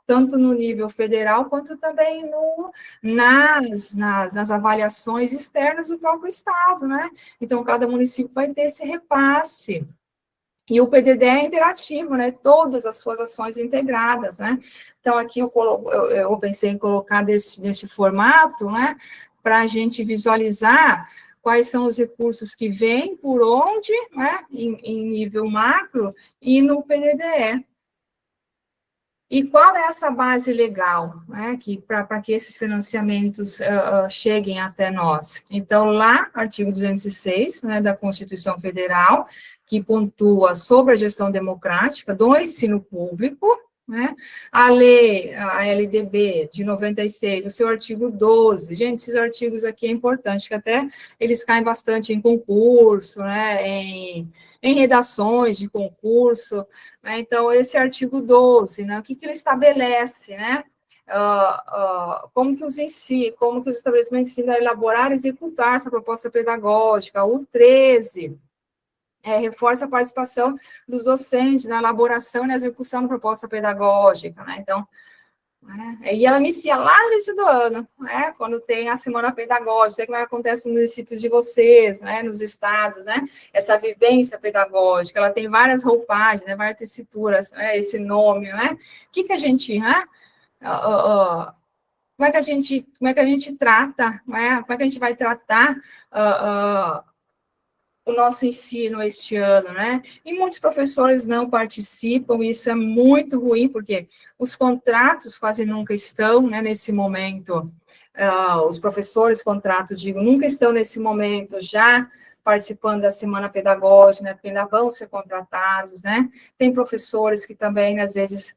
Tanto no nível federal, quanto também nas avaliações externas do próprio Estado, né? Então, cada município vai ter esse repasse. E o PDD é interativo, né? Todas as suas ações integradas, né? Então, aqui eu pensei em colocar nesse formato, né? Para a gente visualizar quais são os recursos que vêm, por onde, né? Em nível macro e no PDDE. E qual é essa base legal, né, para que esses financiamentos cheguem até nós? Então, lá, artigo 206, né, da Constituição Federal, que pontua sobre a gestão democrática do ensino público, né, a lei, a LDB de 96, o seu artigo 12, gente, esses artigos aqui é importante, que até eles caem bastante em concurso, né, em redações de concurso, né? Então, esse artigo 12, né, o que ele estabelece, né, como que os estabelecimentos ensinam a elaborar e executar essa proposta pedagógica. O 13 reforça a participação dos docentes na elaboração e na execução da proposta pedagógica, né, então, né? E ela inicia lá no início do ano, né? Quando tem a semana pedagógica, sei como acontece nos municípios de vocês, né? Nos estados, né? Essa vivência pedagógica, ela tem várias roupagens, né? Várias tessituras, né? Esse nome, né? O que a gente, né? Como é que a gente trata, né? Como é que a gente vai tratar o nosso ensino este ano, né? E muitos professores não participam, e isso é muito ruim, porque os contratos quase nunca estão, né, nesse momento, os professores, contrato, digo, nunca estão nesse momento já participando da semana pedagógica, né, porque ainda vão ser contratados, né? Tem professores que também, às vezes,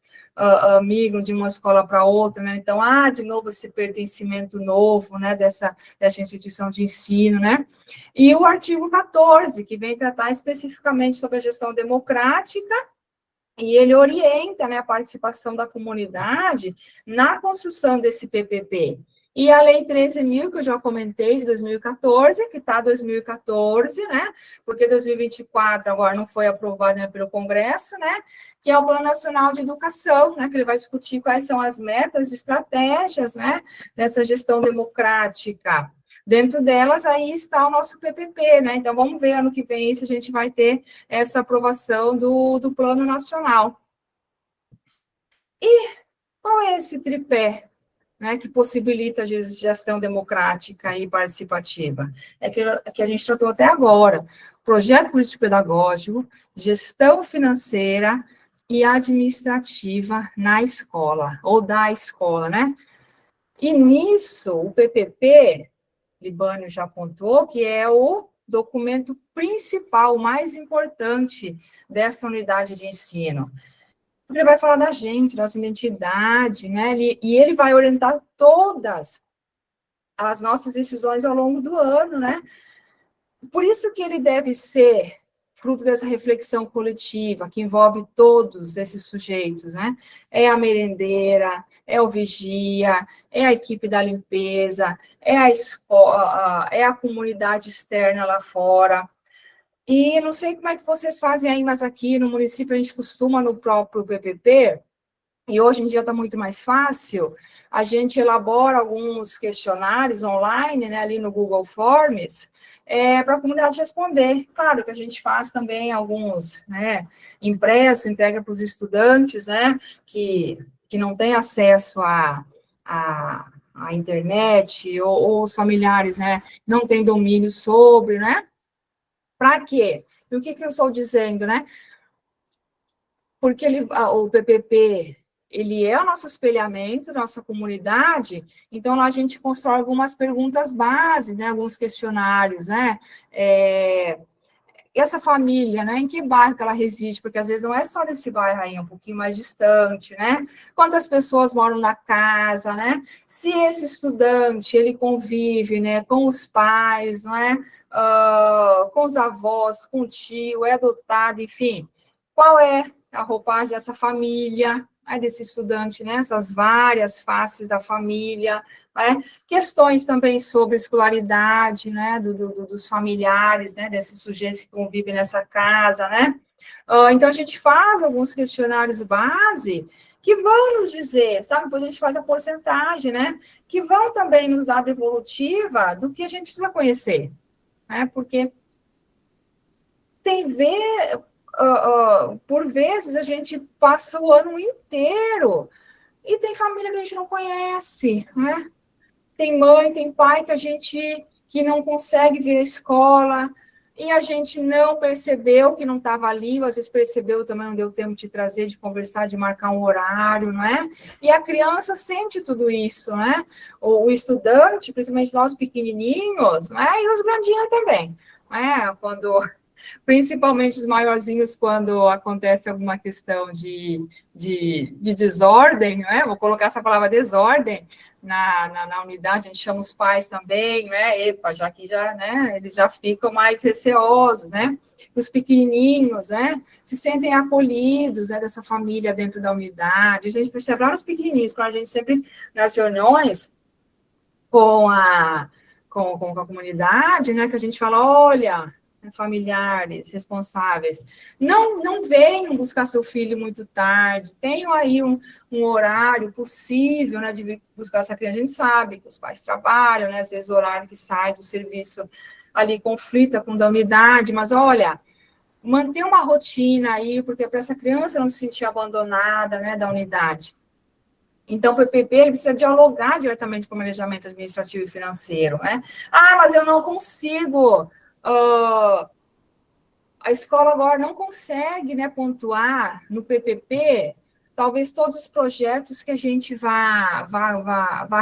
migram de uma escola para outra, né? Então, de novo esse pertencimento novo, né, dessa instituição de ensino, né? E o artigo 14, que vem tratar especificamente sobre a gestão democrática, e ele orienta, né, a participação da comunidade na construção desse PPP. E a Lei 13.000, que eu já comentei, de 2014, que está 2014, né, porque 2024 agora não foi aprovado, né, pelo Congresso, né, que é o Plano Nacional de Educação, né, que ele vai discutir quais são as metas, estratégias, né, dessa gestão democrática. Dentro delas, aí está o nosso PPP, né? Então, vamos ver ano que vem se a gente vai ter essa aprovação do Plano Nacional. E qual é esse tripé, né, que possibilita a gestão democrática e participativa? Que a gente tratou até agora: projeto político-pedagógico, gestão financeira e administrativa na escola, ou da escola, né? E nisso, o PPP, Libânio já apontou, que é o documento principal, mais importante dessa unidade de ensino. Ele vai falar da gente, nossa identidade, né? E ele vai orientar todas as nossas decisões ao longo do ano, né? Por isso que ele deve ser fruto dessa reflexão coletiva, que envolve todos esses sujeitos, né? É a merendeira, é o vigia, é a equipe da limpeza, é a escola, é a comunidade externa lá fora. E não sei como é que vocês fazem aí, mas aqui no município a gente costuma, no próprio PPP, e hoje em dia está muito mais fácil, a gente elabora alguns questionários online, né, ali no Google Forms, para a comunidade responder. Claro que a gente faz também alguns, né, impressos, entrega para os estudantes, né, que não têm acesso à internet, ou os familiares, né, não têm domínio sobre, né? Para quê? E o que eu estou dizendo, né? Porque o PPP, ele é o nosso espelhamento, nossa comunidade, então lá a gente constrói algumas perguntas básicas, né, alguns questionários, né, essa família, né, em que bairro que ela reside, porque às vezes não é só nesse bairro aí, é um pouquinho mais distante, né, quantas pessoas moram na casa, né, se esse estudante, ele convive, né, com os pais, não é, com os avós, com o tio, é adotado, enfim, qual é a roupagem dessa família, desse estudante, né, essas várias faces da família, né, questões também sobre escolaridade, né, dos familiares, né, desses sujeitos que convivem nessa casa, né, então a gente faz alguns questionários base que vão nos dizer, sabe, depois a gente faz a porcentagem, né, que vão também nos dar a devolutiva do que a gente precisa conhecer, né, porque tem por vezes a gente passa o ano inteiro e tem família que a gente não conhece, né? Tem mãe, tem pai que não consegue vir à escola e a gente não percebeu que não estava ali, ou às vezes percebeu também, não deu tempo de trazer, de conversar, de marcar um horário, não é? E a criança sente tudo isso, né? O estudante, principalmente nós pequenininhos, né? E os grandinhos também, né? Principalmente os maiorzinhos, quando acontece alguma questão de desordem, né? Vou colocar essa palavra desordem na unidade, a gente chama os pais também, né? Epa, já que já, né? Eles já ficam mais receosos, né? Os pequenininhos, né? Se sentem acolhidos, né? Dessa família dentro da unidade. A gente percebe lá nos pequenininhos, quando a gente sempre, nas reuniões, com a comunidade, né? Que a gente fala, olha, familiares, responsáveis, não venham buscar seu filho muito tarde, tenham aí um horário possível, né, de vir buscar essa criança. A gente sabe que os pais trabalham, né, às vezes o horário que sai do serviço ali conflita com a da unidade, mas olha, manter uma rotina aí, porque para essa criança não se sentir abandonada, né, da unidade. Então, o PPP ele precisa dialogar diretamente com o planejamento administrativo e financeiro, né? Ah, mas eu não consigo, a escola agora não consegue, né, pontuar no PPP, talvez todos os projetos que a gente vá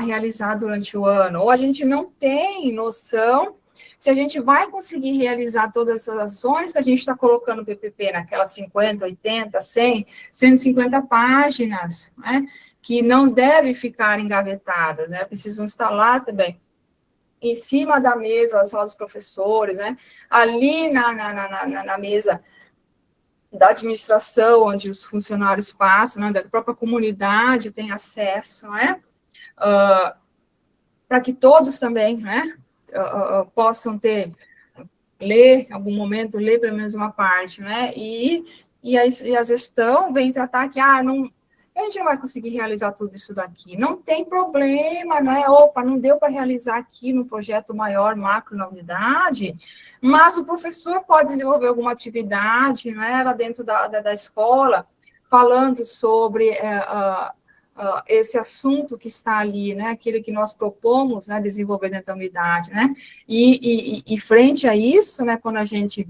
realizar durante o ano, ou a gente não tem noção se a gente vai conseguir realizar todas essas ações que a gente está colocando no PPP, naquelas 50, 80, 100, 150 páginas, né, que não devem ficar engavetadas, né, precisam estar lá também em cima da mesa, na sala dos professores, né? Ali na mesa da administração, onde os funcionários passam, né? Da própria comunidade tem acesso, né? Para que todos também, né? Possam ler, em algum momento, ler pelo menos uma parte, né? E a gestão vem tratar que, não, a gente não vai conseguir realizar tudo isso daqui. Não tem problema, né? Opa, não deu para realizar aqui no projeto maior, macro, na unidade, mas o professor pode desenvolver alguma atividade, né, lá dentro da escola, falando sobre esse assunto que está ali, né, aquele que nós propomos, né, desenvolver dentro da unidade, né, e frente a isso, né, quando a gente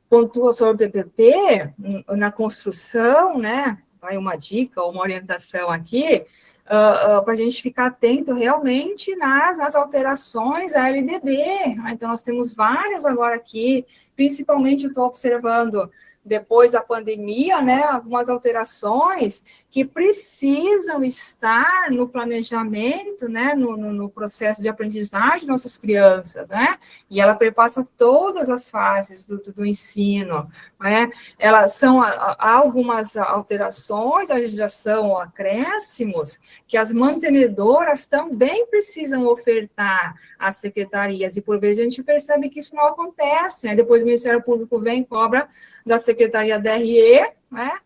pontua sobre o PPP, na construção, né, vai uma dica ou uma orientação aqui, para a gente ficar atento realmente nas alterações da LDB, né? Então, nós temos várias agora aqui, principalmente eu estou observando depois da pandemia, né, algumas alterações que precisam estar no planejamento, né, no processo de aprendizagem das nossas crianças, né, e ela perpassa todas as fases do ensino, né, elas são há algumas alterações, a legislação, acréscimos, que as mantenedoras também precisam ofertar às secretarias, e por vezes a gente percebe que isso não acontece, né, depois o Ministério Público vem e cobra da Secretaria DRE, né?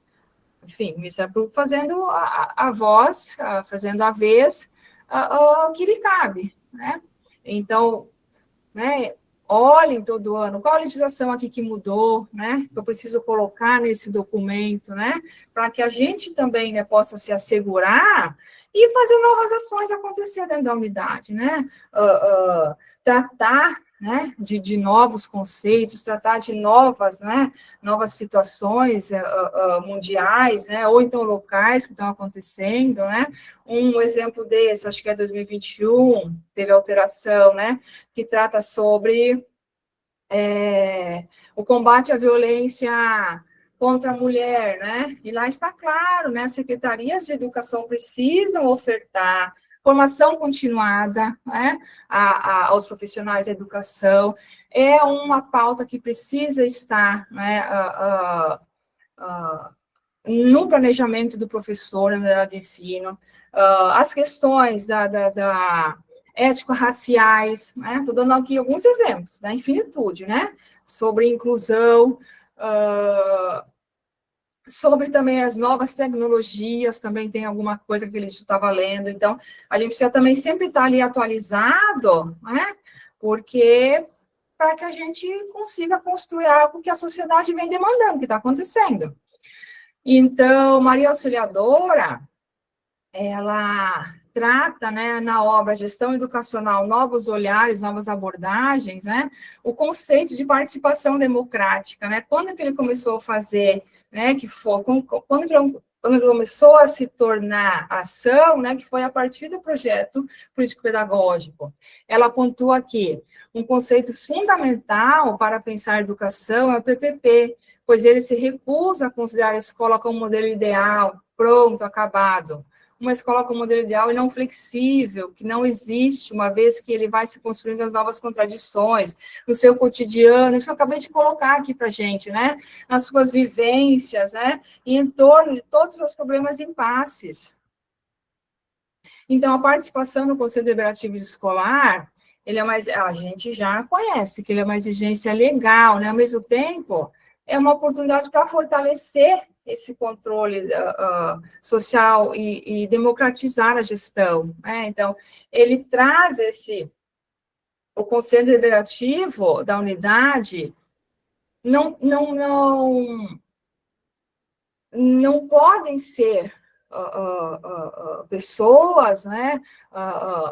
Enfim, o Ministério Público fazendo a voz, fazendo a vez que lhe cabe, né? Então, né, olhem todo ano, qual a legislação aqui que mudou, né, que eu preciso colocar nesse documento, né, para que a gente também, né, possa se assegurar e fazer novas ações acontecer dentro da unidade, né, tratar, né, de novos conceitos, tratar de novas, né, novas situações mundiais, né, ou então locais que estão acontecendo, né, um exemplo desse, acho que é 2021, teve alteração, né, que trata sobre o combate à violência contra a mulher, né, e lá está claro, né, as secretarias de educação precisam ofertar formação continuada, né, aos profissionais da educação, é uma pauta que precisa estar, né, no planejamento do professor na unidade de ensino, as questões da ético-raciais, né, estou dando aqui alguns exemplos, da infinitude, né, sobre inclusão, sobre também as novas tecnologias, também tem alguma coisa que ele estava lendo, então, a gente precisa também sempre estar ali atualizado, né, porque para que a gente consiga construir algo que a sociedade vem demandando, que está acontecendo. Então, Maria Auxiliadora, ela trata, né, na obra Gestão Educacional, Novos Olhares, Novas Abordagens, né, o conceito de participação democrática, né, quando que ele começou a fazer, né, que foi, quando ele começou a se tornar ação, né, que foi a partir do projeto político-pedagógico. Ela pontua aqui, um conceito fundamental para pensar a educação é o PPP, pois ele se recusa a considerar a escola como modelo ideal, pronto, acabado. Uma escola como modelo ideal e não flexível, que não existe, uma vez que ele vai se construindo as novas contradições no seu cotidiano, isso que eu acabei de colocar aqui para a gente, né? Nas suas vivências, né? E em torno de todos os problemas e impasses. Então, a participação no Conselho Deliberativo Escolar, a gente já conhece que ele é uma exigência legal, né? Ao mesmo tempo, é uma oportunidade para fortalecer esse controle social e democratizar a gestão, né? Então, ele traz o Conselho Deliberativo da unidade não podem ser pessoas, né,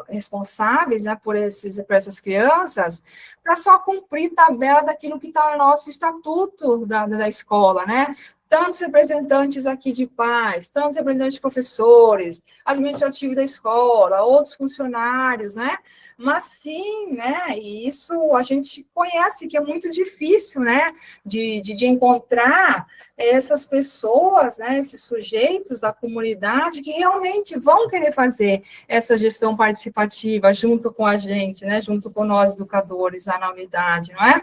responsáveis, né, por essas crianças, para só cumprir tabela daquilo que está no nosso estatuto da escola, né? Tantos representantes aqui de pais, tantos representantes de professores, administrativo da escola, outros funcionários, né? Mas sim, né? E isso a gente conhece que é muito difícil, né? De encontrar essas pessoas, né, esses sujeitos da comunidade que realmente vão querer fazer essa gestão participativa junto com a gente, né, junto com nós educadores lá na unidade, não é?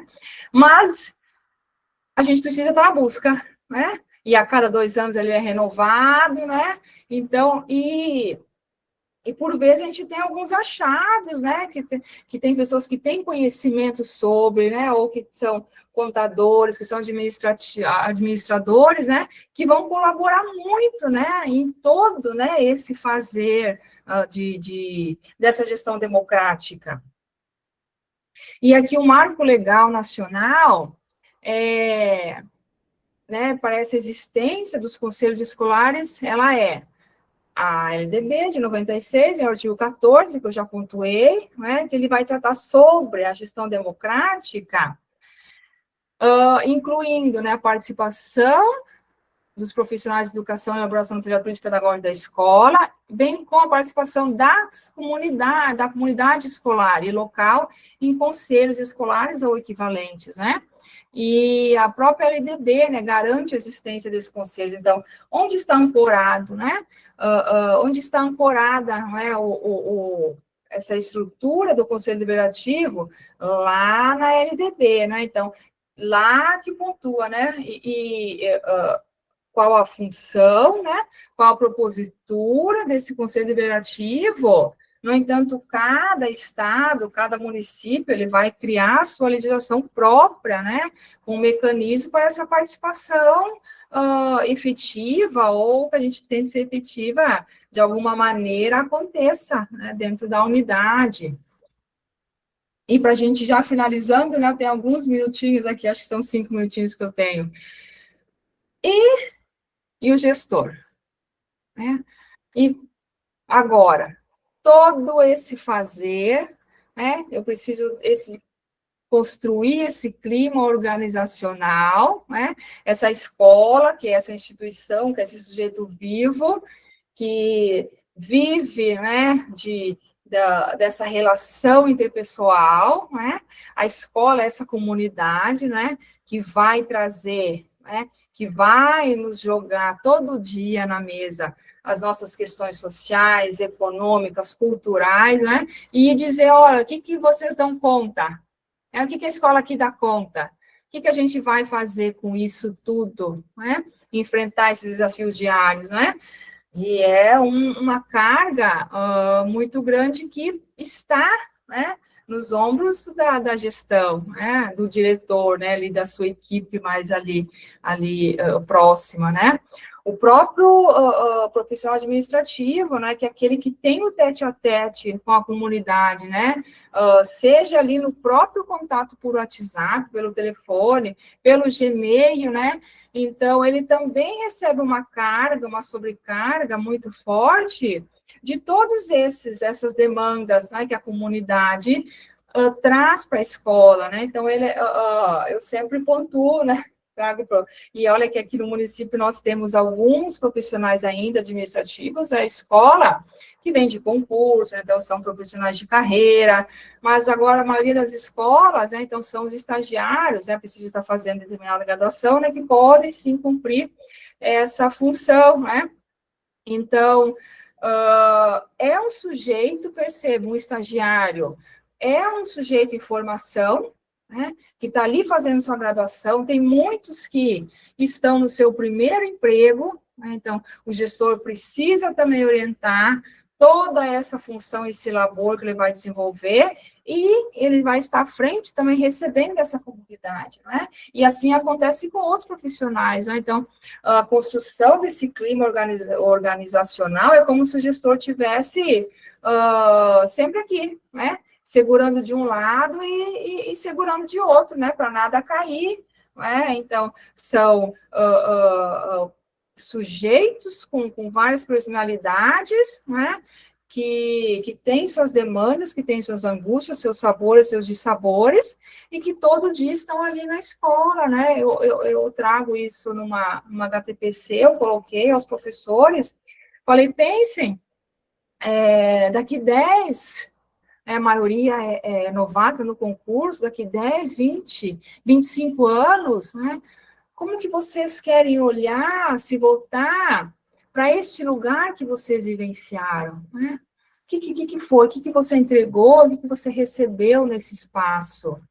Mas a gente precisa estar na busca, né? E a cada 2 anos ele é renovado, né? Então, e por vezes a gente tem alguns achados, né, que tem pessoas que têm conhecimento sobre, né, ou que são contadores, que são administradores, né, que vão colaborar muito, né, em todo, né, esse fazer dessa gestão democrática. E aqui o Marco Legal Nacional né, para essa existência dos conselhos escolares, ela é a LDB de 96, é o artigo 14, que eu já pontuei, né, que ele vai tratar sobre a gestão democrática, incluindo, né, a participação dos profissionais de educação e elaboração do projeto político pedagógico da escola, bem como a participação da comunidade escolar e local em conselhos escolares ou equivalentes, né? E a própria LDB, né, garante a existência desses conselhos. Então, onde está ancorado, né? Onde está ancorada, né, essa estrutura do Conselho Deliberativo? Lá na LDB, né? Então, lá que pontua, né? Qual a função, né? Qual a propositura desse Conselho Deliberativo. No entanto, cada estado, cada município, ele vai criar a sua legislação própria, né? Um mecanismo para essa participação efetiva, ou que a gente tente ser efetiva, de alguma maneira, aconteça, né, dentro da unidade. E para a gente já finalizando, né, tem alguns minutinhos aqui, acho que são 5 minutinhos que eu tenho. E o gestor, né? E agora, todo esse fazer, né? Eu preciso construir esse clima organizacional, né? Essa escola, que é essa instituição, que é esse sujeito vivo, que vive, né, dessa relação interpessoal, né? A escola é essa comunidade, né, que vai trazer, né, que vai nos jogar todo dia na mesa as nossas questões sociais, econômicas, culturais, né, e dizer, olha, o que vocês dão conta? O que a escola aqui dá conta? O que a gente vai fazer com isso tudo, né? Enfrentar esses desafios diários, né? E é uma carga muito grande que está, né, nos ombros da gestão, né, do diretor, né, ali da sua equipe mais ali próxima, né? O próprio profissional administrativo, né, que é aquele que tem o tete-a-tete com a comunidade, né, seja ali no próprio contato por WhatsApp, pelo telefone, pelo Gmail, né, então ele também recebe uma carga, uma sobrecarga muito forte de todas essas demandas, né, que a comunidade traz para a escola, né, então eu sempre pontuo, né, e olha que aqui no município nós temos alguns profissionais ainda administrativos, a escola, que vem de concurso, então são profissionais de carreira, mas agora a maioria das escolas, né, então são os estagiários, né, precisam estar fazendo determinada graduação, né, que podem sim cumprir essa função, né, então é um sujeito, perceba, um estagiário, é um sujeito em formação, né, que está ali fazendo sua graduação, tem muitos que estão no seu primeiro emprego, né, então o gestor precisa também orientar, toda essa função, esse labor que ele vai desenvolver, e ele vai estar à frente também recebendo essa comunidade, né? E assim acontece com outros profissionais, né? Então, a construção desse clima organizacional é como se o gestor tivesse sempre aqui, né? Segurando de um lado e segurando de outro, né? Para nada cair, né? Então, são sujeitos com várias personalidades, né? Que têm suas demandas, que têm suas angústias, seus sabores, seus dissabores, e que todo dia estão ali na escola, né? Eu trago isso numa HTPC, eu coloquei aos professores, falei, pensem, daqui 10, a maioria é novata no concurso, daqui 10, 20, 25 anos, né? Como que vocês querem olhar, se voltar para este lugar que vocês vivenciaram, né? O que foi? O que você entregou? O que você recebeu nesse espaço?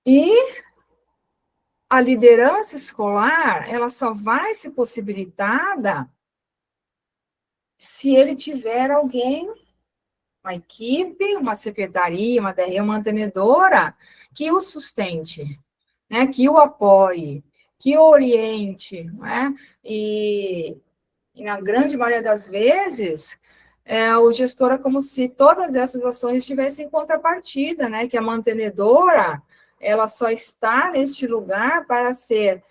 E a liderança escolar, ela só vai ser possibilitada se ele tiver alguém, uma equipe, uma secretaria, uma DRE, uma mantenedora, que o sustente, né, que o apoie, que o oriente, né, e na grande maioria das vezes, o gestor é como se todas essas ações tivessem contrapartida, né, que a mantenedora, ela só está neste lugar para ser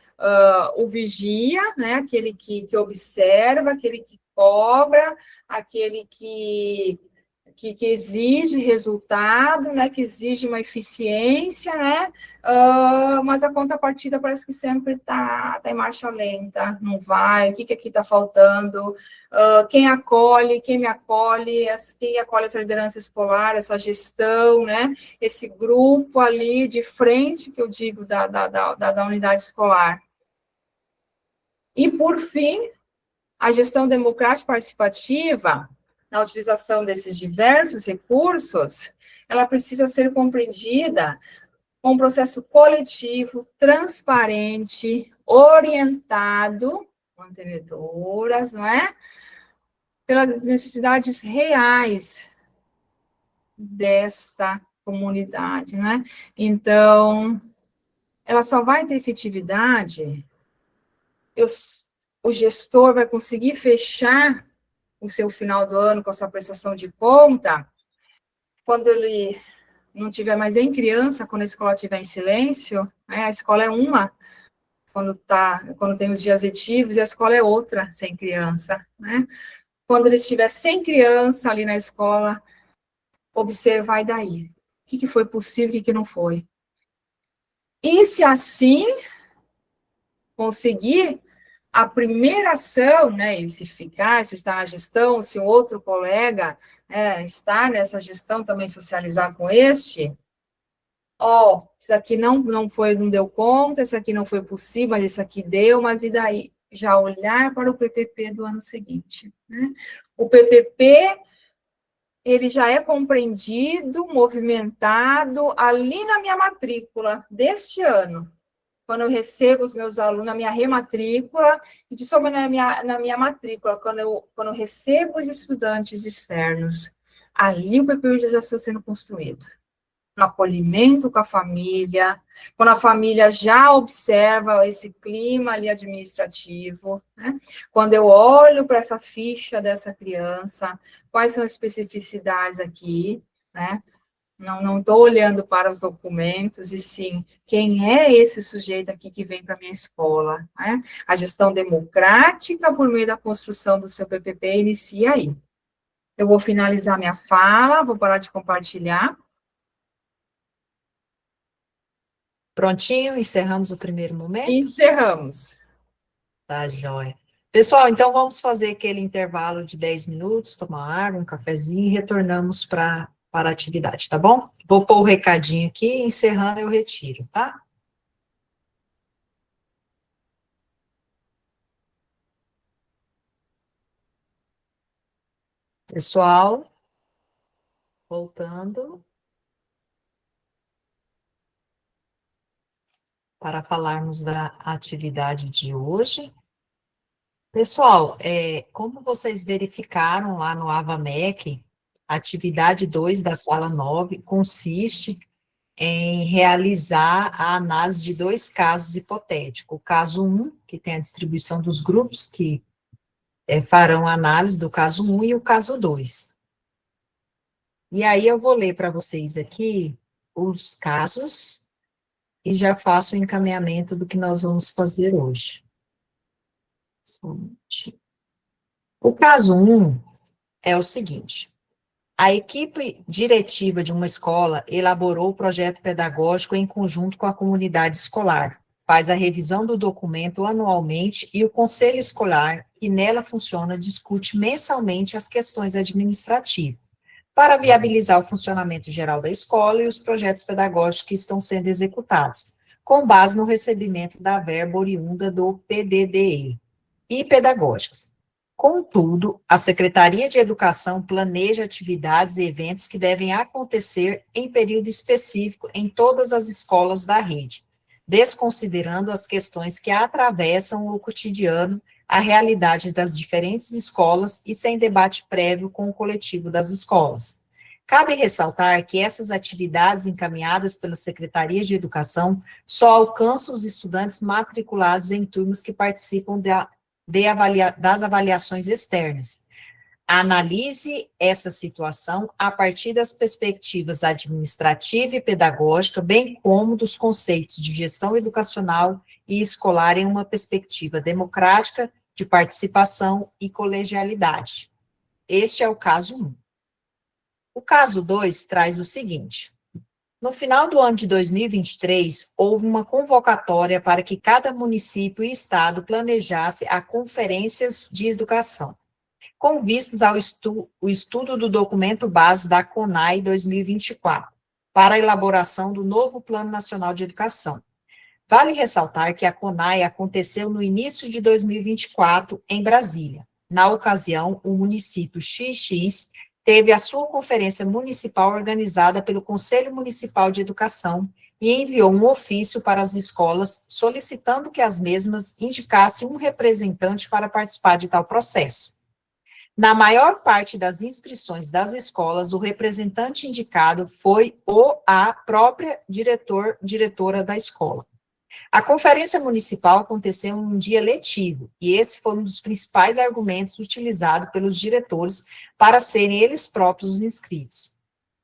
o vigia, né, aquele que observa, aquele que cobra, aquele que exige resultado, né, que exige uma eficiência, né, mas a contrapartida parece que sempre está em marcha lenta, não vai, o que aqui está faltando, quem acolhe, quem me acolhe, quem acolhe essa liderança escolar, essa gestão, né, esse grupo ali de frente, que eu digo, da unidade escolar. E, por fim, a gestão democrática participativa, na utilização desses diversos recursos, ela precisa ser compreendida com um processo coletivo, transparente, orientado, mantenedoras, não é? Pelas necessidades reais desta comunidade, né? Então, ela só vai ter efetividade, o gestor vai conseguir fechar o seu final do ano com a sua prestação de conta, quando ele não tiver mais nem criança, quando a escola estiver em silêncio, né, a escola é uma, quando tem os dias letivos, e a escola é outra, sem criança, né? Quando ele estiver sem criança ali na escola, observar e daí. O que foi possível, o que não foi. E se assim conseguir a primeira ação, né, e se ficar, se está na gestão, se o outro colega está nessa gestão, também socializar com este, isso aqui não foi, não deu conta, isso aqui não foi possível, mas isso aqui deu, mas e daí? Já olhar para o PPP do ano seguinte, né? O PPP, ele já é compreendido, movimentado ali na minha matrícula deste ano, quando eu recebo os meus alunos, na minha rematrícula, e de sobre na minha matrícula, quando eu recebo os estudantes externos, ali o PPP já está sendo construído. No acolhimento com a família, quando a família já observa esse clima ali administrativo, né? Quando eu olho para essa ficha dessa criança, quais são as especificidades aqui, né? Não estou olhando para os documentos, e sim, quem é esse sujeito aqui que vem para a minha escola, né? A gestão democrática, por meio da construção do seu PPP, inicia aí. Eu vou finalizar minha fala, vou parar de compartilhar. Prontinho, encerramos o primeiro momento? Encerramos. Tá, joia. Pessoal, então vamos fazer aquele intervalo de 10 minutos, tomar água, um cafezinho e retornamos para a atividade, tá bom? Vou pôr o recadinho aqui, encerrando eu retiro, tá? Pessoal, voltando para falarmos da atividade de hoje. Pessoal, como vocês verificaram lá no AvaMec, a atividade 2 da sala 9 consiste em realizar a análise de dois casos hipotéticos. O caso um, que tem a distribuição dos grupos que farão a análise do caso um, e o caso 2. E aí eu vou ler para vocês aqui os casos e já faço o encaminhamento do que nós vamos fazer hoje. Só um minutinho. O caso um é o seguinte: a equipe diretiva de uma escola elaborou o projeto pedagógico em conjunto com a comunidade escolar, faz a revisão do documento anualmente e o conselho escolar, que nela funciona, discute mensalmente as questões administrativas, para viabilizar o funcionamento geral da escola e os projetos pedagógicos que estão sendo executados, com base no recebimento da verba oriunda do PDDE e pedagógicas. Contudo, a Secretaria de Educação planeja atividades e eventos que devem acontecer em período específico em todas as escolas da rede, desconsiderando as questões que atravessam o cotidiano, a realidade das diferentes escolas e sem debate prévio com o coletivo das escolas. Cabe ressaltar que essas atividades encaminhadas pela Secretaria de Educação só alcançam os estudantes matriculados em turmas que participam das avaliações externas. Analise essa situação a partir das perspectivas administrativa e pedagógica, bem como dos conceitos de gestão educacional e escolar em uma perspectiva democrática, de participação e colegialidade. Este é o caso 1. O caso 2 traz o seguinte: no final do ano de 2023, houve uma convocatória para que cada município e estado planejasse a conferências de educação, com vistas ao estudo do documento base da CONAE 2024, para a elaboração do novo Plano Nacional de Educação. Vale ressaltar que a CONAE aconteceu no início de 2024, em Brasília. Na ocasião, o município XX teve a sua conferência municipal organizada pelo Conselho Municipal de Educação e enviou um ofício para as escolas solicitando que as mesmas indicassem um representante para participar de tal processo. Na maior parte das inscrições das escolas, o representante indicado foi a própria diretora da escola. A conferência municipal aconteceu em um dia letivo, e esse foi um dos principais argumentos utilizados pelos diretores para serem eles próprios os inscritos.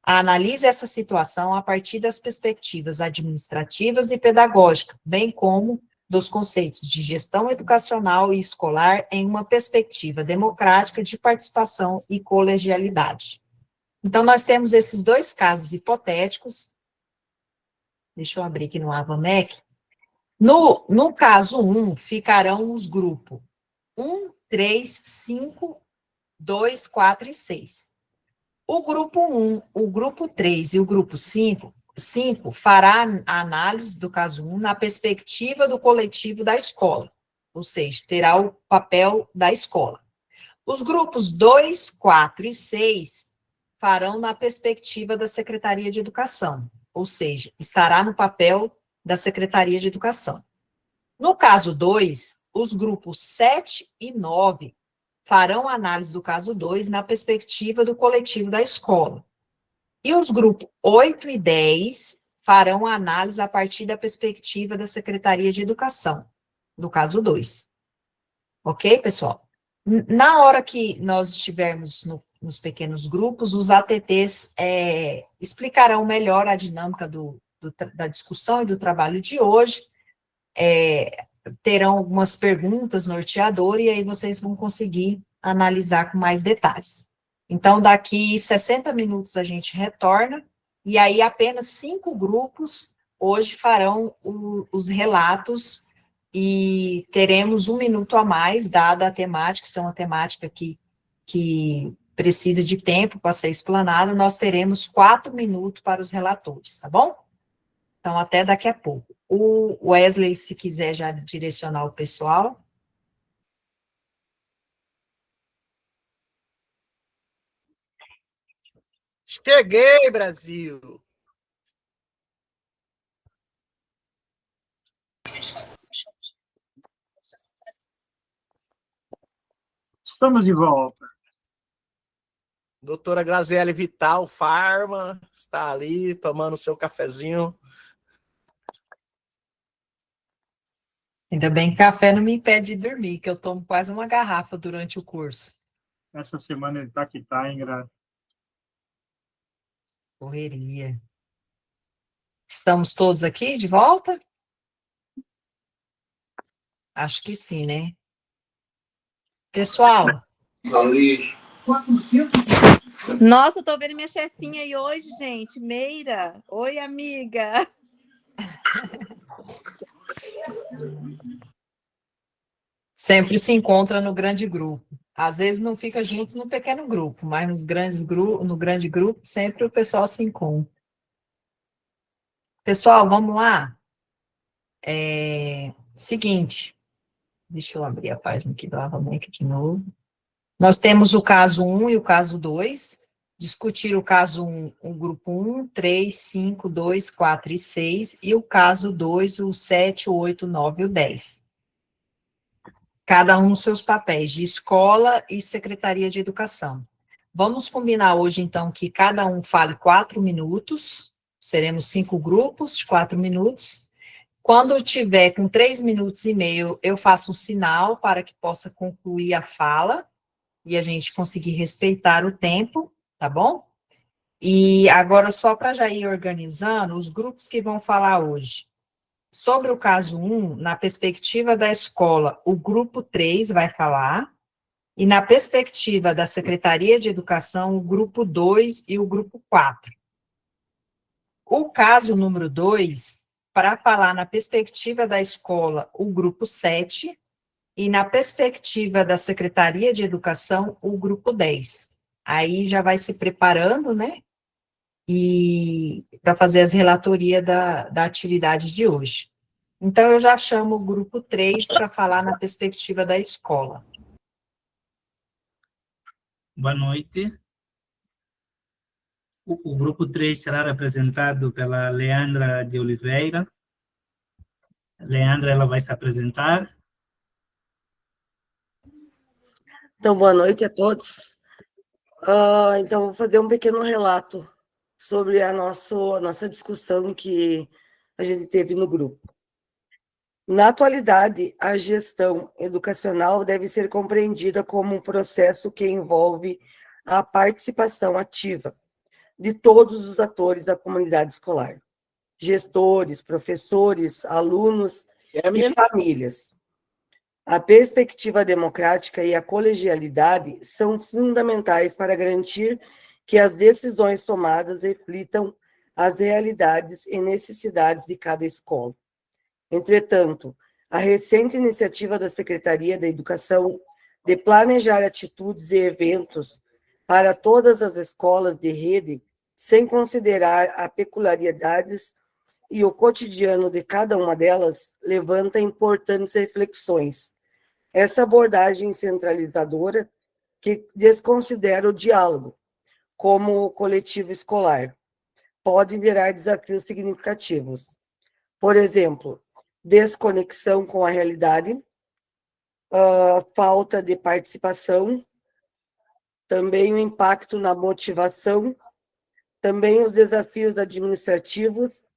Analise essa situação a partir das perspectivas administrativas e pedagógicas, bem como dos conceitos de gestão educacional e escolar em uma perspectiva democrática de participação e colegialidade. Então, nós temos esses dois casos hipotéticos. Deixa eu abrir aqui no AvaMec. No caso 1, ficarão os grupos 1, 3, 5, 2, 4 e 6. O grupo 1, o grupo 3 e o grupo 5 fará a análise do caso 1 na perspectiva do coletivo da escola, ou seja, terá o papel da escola. Os grupos 2, 4 e 6 farão na perspectiva da Secretaria de Educação, ou seja, estará no papel da Secretaria de Educação. No caso 2, os grupos 7 e 9 farão a análise do caso 2 na perspectiva do coletivo da escola. E os grupos 8 e 10 farão a análise a partir da perspectiva da Secretaria de Educação, do caso 2. Ok, pessoal? Na hora que nós estivermos nos pequenos grupos, os ATTs explicarão melhor a dinâmica da discussão e do trabalho de hoje, terão algumas perguntas norteadoras, e aí vocês vão conseguir analisar com mais detalhes. Então, daqui 60 minutos a gente retorna, e aí apenas 5 grupos hoje farão os relatos, e teremos 1 minuto a mais, dada a temática, isso é uma temática que precisa de tempo para ser explanada, nós teremos 4 minutos para os relatores, tá bom? Então, até daqui a pouco. O Wesley, se quiser já direcionar o pessoal. Cheguei, Brasil! Estamos de volta. Doutora Graziele Vital, Farma, está ali tomando seu cafezinho. Ainda bem que café não me impede de dormir, que eu tomo quase uma garrafa durante o curso. Essa semana ele tá que tá, hein, Gra? Correria. Estamos todos aqui de volta? Acho que sim, né? Pessoal, Nossa, eu tô vendo minha chefinha aí hoje, gente. Meira. Oi, amiga. sempre se encontra no grande grupo. Às vezes não fica junto no pequeno grupo, mas no grande grupo sempre o pessoal se encontra. Pessoal, vamos lá? Seguinte, deixa eu abrir a página aqui do Avamec de novo. Nós temos o caso 1 e o caso 2. Discutir o caso 1, o grupo 1, 3, 5, 2, 4 e 6, e o caso 2, o 7, o 8, o 9 e o 10. Cada um nos seus papéis, de escola e secretaria de educação. Vamos combinar hoje, então, que cada um fale 4 minutos, seremos 5 grupos de 4 minutos. Quando eu tiver com 3 minutos e meio, eu faço um sinal para que possa concluir a fala, e a gente conseguir respeitar o tempo, tá bom? E agora, só para já ir organizando, os grupos que vão falar hoje. Sobre o caso 1, na perspectiva da escola, o grupo 3 vai falar, e na perspectiva da Secretaria de Educação, o grupo 2 e o grupo 4. O caso número 2, para falar na perspectiva da escola, o grupo 7, e na perspectiva da Secretaria de Educação, o grupo 10. Aí já vai se preparando, né? E para fazer as relatorias da atividade de hoje. Então, eu já chamo o grupo 3 para falar na perspectiva da escola. Boa noite. O grupo 3 será representado pela Leandra de Oliveira. Leandra, ela vai se apresentar. Então, boa noite a todos. Então, vou fazer um pequeno relato sobre a nossa discussão que a gente teve no grupo. Na atualidade, a gestão educacional deve ser compreendida como um processo que envolve a participação ativa de todos os atores da comunidade escolar, gestores, professores, alunos e famílias. A perspectiva democrática e a colegialidade são fundamentais para garantir que as decisões tomadas reflitam as realidades e necessidades de cada escola. Entretanto, a recente iniciativa da Secretaria da Educação de planejar atitudes e eventos para todas as escolas de rede, sem considerar as peculiaridades e o cotidiano de cada uma delas, levanta importantes reflexões. Essa abordagem centralizadora que desconsidera o diálogo como coletivo escolar pode gerar desafios significativos. Por exemplo, desconexão com a realidade, falta de participação, também o impacto na motivação, também os desafios administrativos.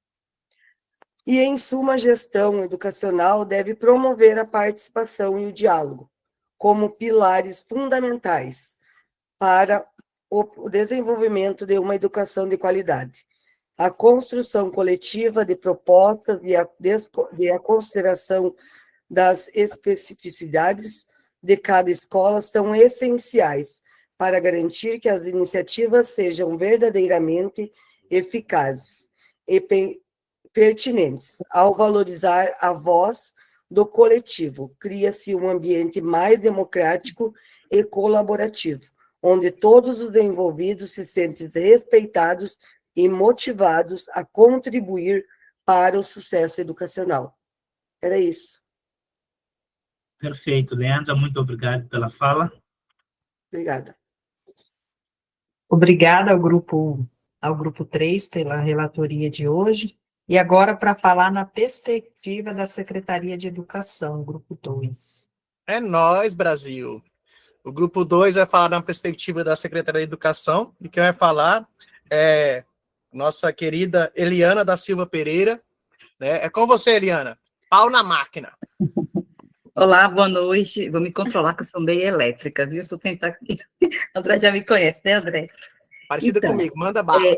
E, em suma, a gestão educacional deve promover a participação e o diálogo como pilares fundamentais para o desenvolvimento de uma educação de qualidade. A construção coletiva de propostas e a consideração das especificidades de cada escola são essenciais para garantir que as iniciativas sejam verdadeiramente eficazes e pertinentes. Ao valorizar a voz do coletivo, cria-se um ambiente mais democrático e colaborativo, onde todos os envolvidos se sentem respeitados e motivados a contribuir para o sucesso educacional. Era isso. Perfeito, Leandra, muito obrigado pela fala. Obrigada. Obrigada ao grupo 3 pela relatoria de hoje. E agora, para falar na perspectiva da Secretaria de Educação, grupo 2. É nóis, Brasil. O grupo 2 vai falar na perspectiva da Secretaria de Educação, e quem vai falar é nossa querida Eliana da Silva Pereira, né? É com você, Eliana. Pau na máquina. Olá, boa noite. Vou me controlar, que eu sou meio elétrica, viu? Se eu tentar aqui. André já me conhece, né, André? Parecida Então, comigo, manda bala.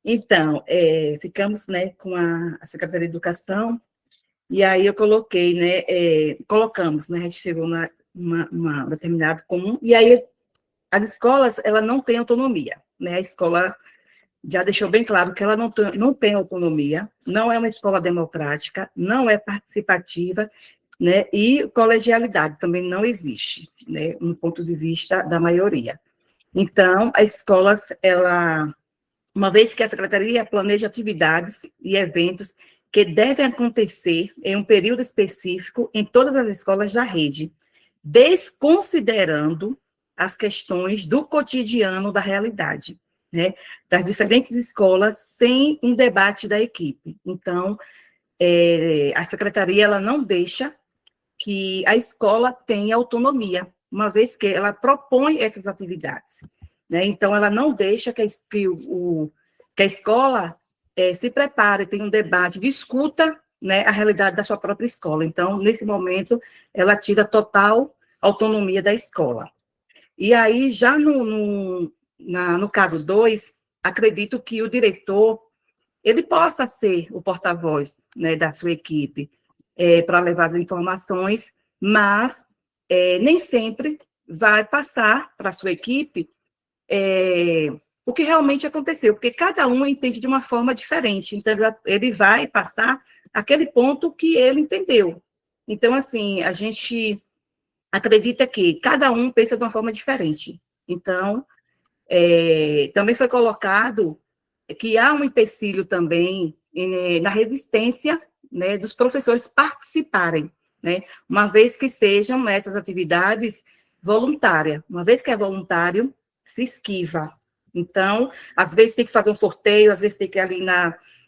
Então, ficamos, né, com a Secretaria de Educação, e aí eu coloquei, né, colocamos, né, a gente chegou uma determinado comum, e aí as escolas, ela não tem autonomia, né, a escola já deixou bem claro que ela não tem autonomia, não é uma escola democrática, não é participativa, né, e colegialidade também não existe, né, no ponto de vista da maioria. Então, as escolas, uma vez que a Secretaria planeja atividades e eventos que devem acontecer em um período específico em todas as escolas da rede, desconsiderando as questões do cotidiano da realidade, né, das diferentes escolas, sem um debate da equipe. Então, a Secretaria ela não deixa que a escola tenha autonomia, uma vez que ela propõe essas atividades, né? Então, ela não deixa que a escola se prepare, tenha um debate, discuta, né, a realidade da sua própria escola. Então, nesse momento, ela tira total autonomia da escola. E aí, já no caso 2, acredito que o diretor, ele possa ser o porta-voz, né, da sua equipe, para levar as informações, mas nem sempre vai passar para a sua equipe o que realmente aconteceu, porque cada um entende de uma forma diferente, então ele vai passar aquele ponto que ele entendeu. Então, assim, a gente acredita que cada um pensa de uma forma diferente. Então, também foi colocado que há um empecilho também na resistência, né, dos professores participarem, né, uma vez que sejam essas atividades voluntárias. Uma vez que é voluntário, se esquiva. Então, às vezes tem que fazer um sorteio, às vezes tem que ir ali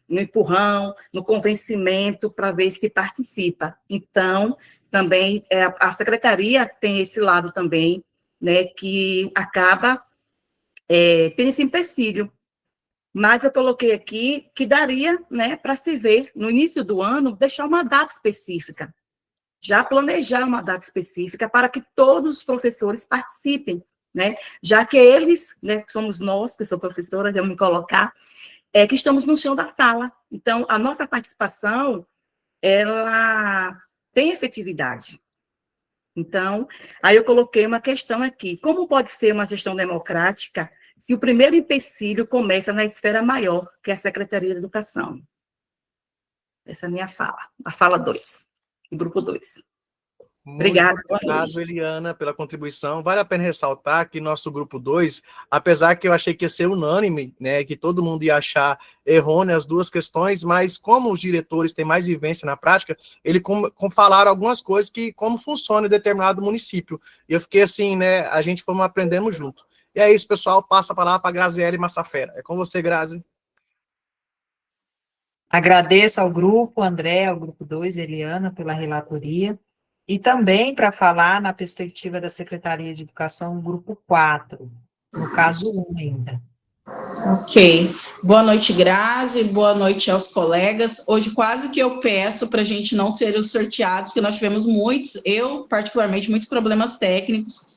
no empurrão, no convencimento, para ver se participa. Então, também, a secretaria tem esse lado também, né, que acaba tendo esse empecilho. Mas eu coloquei aqui que daria, né, para se ver, no início do ano, deixar uma data específica, já planejar uma data específica para que todos os professores participem, né, já que eles, né, somos nós, que sou professora, já me colocar, que estamos no chão da sala. Então, a nossa participação, ela tem efetividade. Então, aí eu coloquei uma questão aqui, como pode ser uma gestão democrática se o primeiro empecilho começa na esfera maior, que é a Secretaria de Educação? Essa é a minha fala, a fala 2, o grupo 2. Obrigada. Muito obrigado, Eliana, pela contribuição. Vale a pena ressaltar que nosso grupo 2, apesar que eu achei que ia ser unânime, né, que todo mundo ia achar errônea as duas questões, mas como os diretores têm mais vivência na prática, eles falaram algumas coisas que como funciona em determinado município. E eu fiquei assim, né, a gente fomos aprendendo junto. E é isso, pessoal, passa a palavra para a Graziele Massafera. É com você, Grazi. Agradeço ao grupo, André, ao grupo 2, Eliana, pela relatoria, e também para falar na perspectiva da Secretaria de Educação, grupo 4, no caso 1 ainda. Ok. Boa noite, Grazi, boa noite aos colegas. Hoje quase que eu peço para a gente não ser os sorteados, porque nós tivemos eu particularmente, muitos problemas técnicos,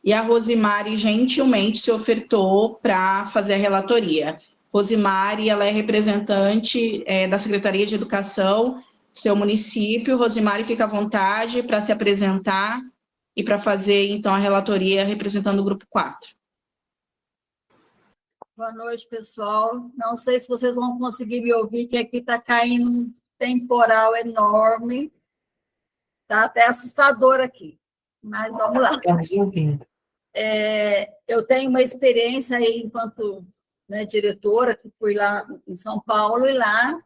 e a Rosimari gentilmente se ofertou para fazer a relatoria. Rosimari, ela é representante da Secretaria de Educação do seu município. Rosimari, fica à vontade para se apresentar e para fazer, então, a relatoria representando o grupo 4. Boa noite, pessoal. Não sei se vocês vão conseguir me ouvir, que aqui está caindo um temporal enorme. Está até assustador aqui, mas vamos lá. Estamos ouvindo. Eu tenho uma experiência aí enquanto, né, diretora, que fui lá em São Paulo, e lá,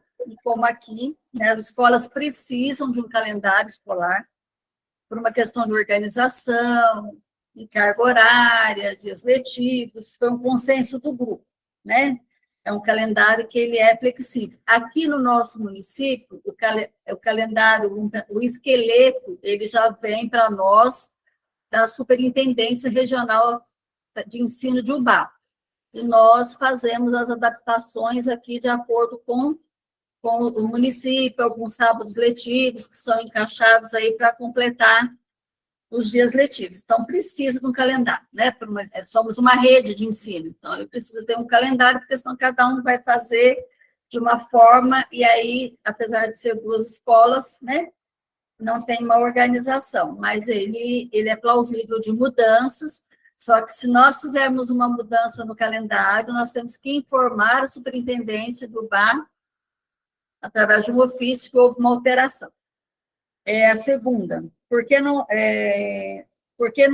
como aqui, né, as escolas precisam de um calendário escolar por uma questão de organização, de carga horária, dias letivos. Foi um consenso do grupo, né? É um calendário que ele é flexível. Aqui no nosso município, o calendário, o esqueleto, ele já vem para nós da Superintendência Regional de Ensino de Ubá. E nós fazemos as adaptações aqui de acordo com o município, alguns sábados letivos que são encaixados aí para completar os dias letivos. Então, precisa de um calendário, né? Somos uma rede de ensino, então ele precisa ter um calendário, porque senão cada um vai fazer de uma forma, e aí, apesar de ser 2 escolas, né, não tem uma organização, mas ele é plausível de mudanças, só que se nós fizermos uma mudança no calendário, nós temos que informar a superintendência do Ubá, através de um ofício, que houve uma alteração. A segunda, por que não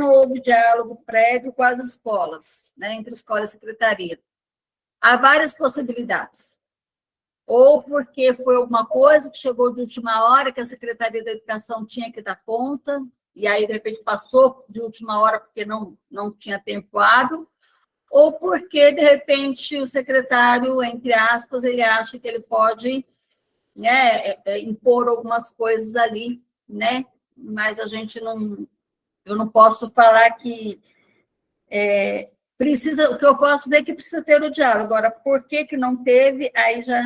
houve diálogo prévio com as escolas, né, entre escola e secretaria? Há várias possibilidades. Ou porque foi alguma coisa que chegou de última hora, que a Secretaria da Educação tinha que dar conta, e aí, de repente, passou de última hora porque não tinha tempo hábil, ou porque, de repente, o secretário, entre aspas, ele acha que ele pode, né, impor algumas coisas ali, né, mas eu não posso falar que precisa, o que eu posso dizer é que precisa ter o diálogo. Agora, por que não teve, aí já,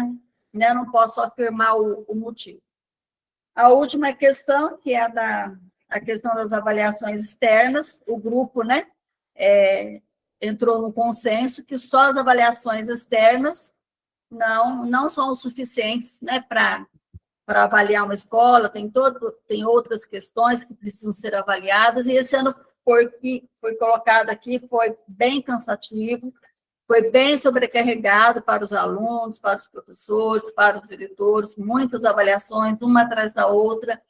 né, não posso afirmar o motivo. A última questão, que é a questão das avaliações externas, o grupo, né, entrou no consenso que só as avaliações externas não são o suficientes, né, para avaliar uma escola, tem outras questões que precisam ser avaliadas, e esse ano foi colocado aqui, foi bem cansativo, foi bem sobrecarregado para os alunos, para os professores, para os diretores, muitas avaliações, uma atrás da outra,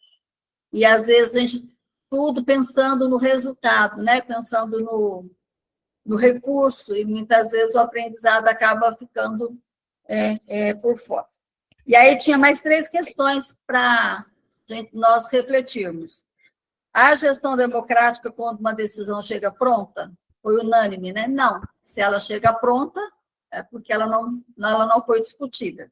e às vezes a gente tudo pensando no resultado, né, pensando no recurso, e muitas vezes o aprendizado acaba ficando por fora. E aí tinha mais 3 questões para nós refletirmos. A gestão democrática, quando uma decisão chega pronta, foi unânime, né? Não. Se ela chega pronta, é porque ela não foi discutida.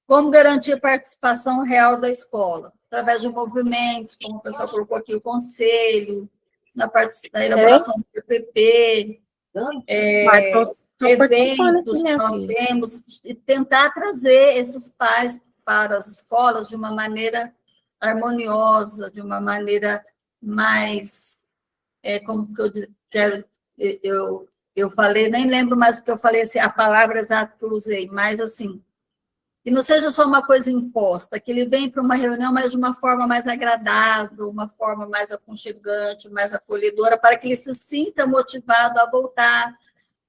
Como garantir a participação real da escola? Através de movimentos, como o pessoal colocou aqui, o conselho, na elaboração do PPP, eventos que nós temos, e tentar trazer esses pais para as escolas de uma maneira harmoniosa, de uma maneira mais, como que eu falei, nem lembro mais o que eu falei, assim, a palavra exata que eu usei, mas assim, que não seja só uma coisa imposta, que ele vem para uma reunião, mas de uma forma mais agradável, uma forma mais aconchegante, mais acolhedora, para que ele se sinta motivado a voltar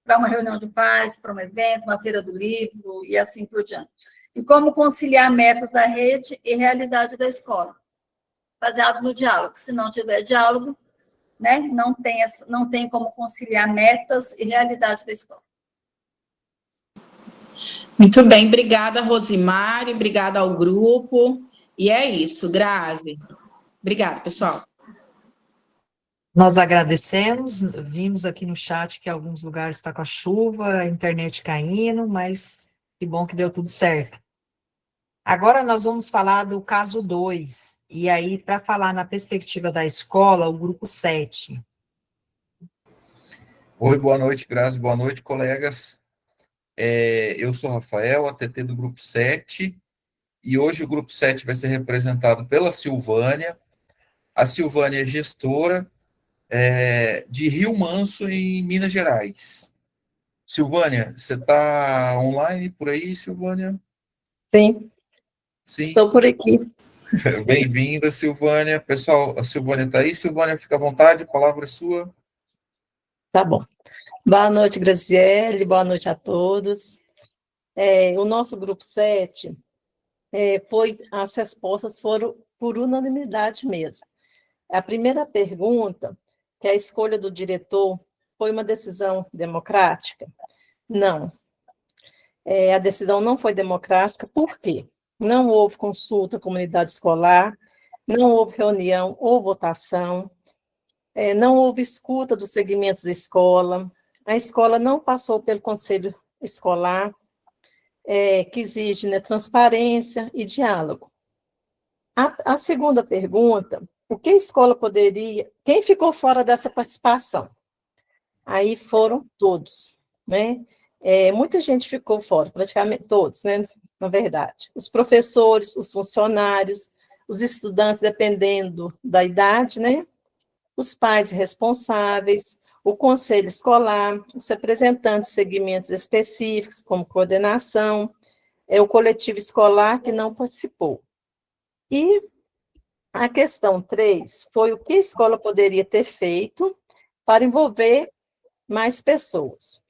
para uma reunião de pais, para um evento, uma feira do livro, e assim por diante. E como conciliar metas da rede e realidade da escola, baseado no diálogo. Se não tiver diálogo, né, não tem como conciliar metas e realidade da escola. Muito bem, obrigada, Rosimari, obrigada ao grupo. E é isso, Grazi. Obrigada, pessoal. Nós agradecemos, vimos aqui no chat que em alguns lugares está com a chuva, a internet caindo, mas que bom que deu tudo certo. Agora nós vamos falar do caso 2, e aí, para falar na perspectiva da escola, o grupo 7. Oi, boa noite, Grazi, boa noite, colegas. Eu sou Rafael, ATT do grupo 7, e hoje o grupo 7 vai ser representado pela Silvânia. A Silvânia é gestora de Rio Manso, em Minas Gerais. Silvânia, você está online por aí, Silvânia? Sim. Sim. Estou por aqui. Bem-vinda, Silvânia. Pessoal, a Silvânia está aí. Silvânia, fica à vontade, a palavra é sua. Tá bom. Boa noite, Graziele, boa noite a todos. O nosso grupo 7, as respostas foram por unanimidade mesmo. A primeira pergunta, que a escolha do diretor foi uma decisão democrática? Não. A decisão não foi democrática, por quê? Não houve consulta à comunidade escolar, não houve reunião ou votação, não houve escuta dos segmentos da escola, a escola não passou pelo conselho escolar, que exige, né, transparência e diálogo. A segunda pergunta o que a escola poderia... Quem ficou fora dessa participação? Aí foram todos, né? Muita gente ficou fora, praticamente todos, né? Na verdade. Os professores, os funcionários, os estudantes, dependendo da idade, né? Os pais responsáveis, o conselho escolar, os representantes de segmentos específicos, como coordenação, o coletivo escolar que não participou. E a questão 3 foi o que a escola poderia ter feito para envolver mais pessoas.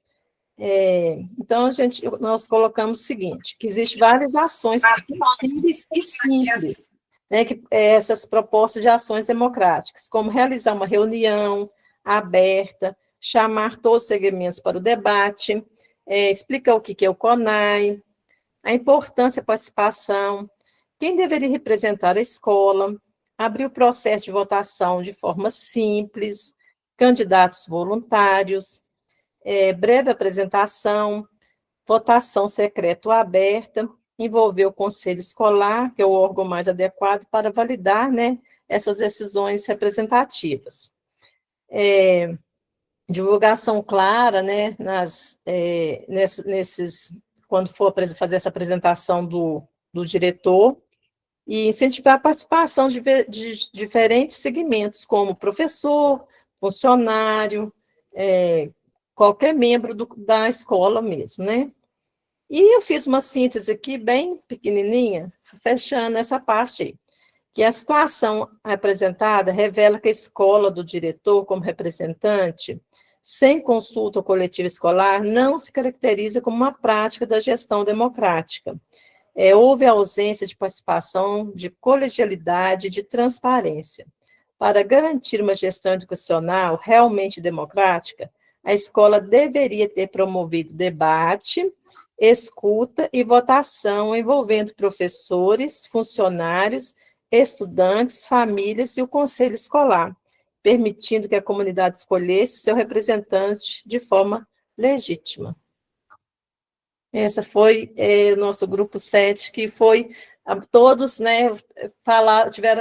Então, nós colocamos o seguinte, que existem várias ações possíveis e simples, né, essas propostas de ações democráticas, como realizar uma reunião aberta, chamar todos os segmentos para o debate, explicar o que é o CONAI, a importância da participação, quem deveria representar a escola, abrir o processo de votação de forma simples, candidatos voluntários, breve apresentação, votação secreta ou aberta, envolver o conselho escolar, que é o órgão mais adequado para validar, né, essas decisões representativas. Divulgação clara, né, quando for fazer essa apresentação do diretor, e incentivar a participação de diferentes segmentos, como professor, funcionário, qualquer membro da escola mesmo, né? E eu fiz uma síntese aqui bem pequenininha, fechando essa parte aí, que a situação apresentada revela que a escola do diretor, como representante, sem consulta ao coletivo escolar, não se caracteriza como uma prática da gestão democrática. Houve ausência de participação, de colegialidade, de transparência. Para garantir uma gestão educacional realmente democrática, a escola deveria ter promovido debate, escuta e votação envolvendo professores, funcionários, estudantes, famílias e o conselho escolar, permitindo que a comunidade escolhesse seu representante de forma legítima. Essa foi o nosso grupo 7, que foi, todos, né,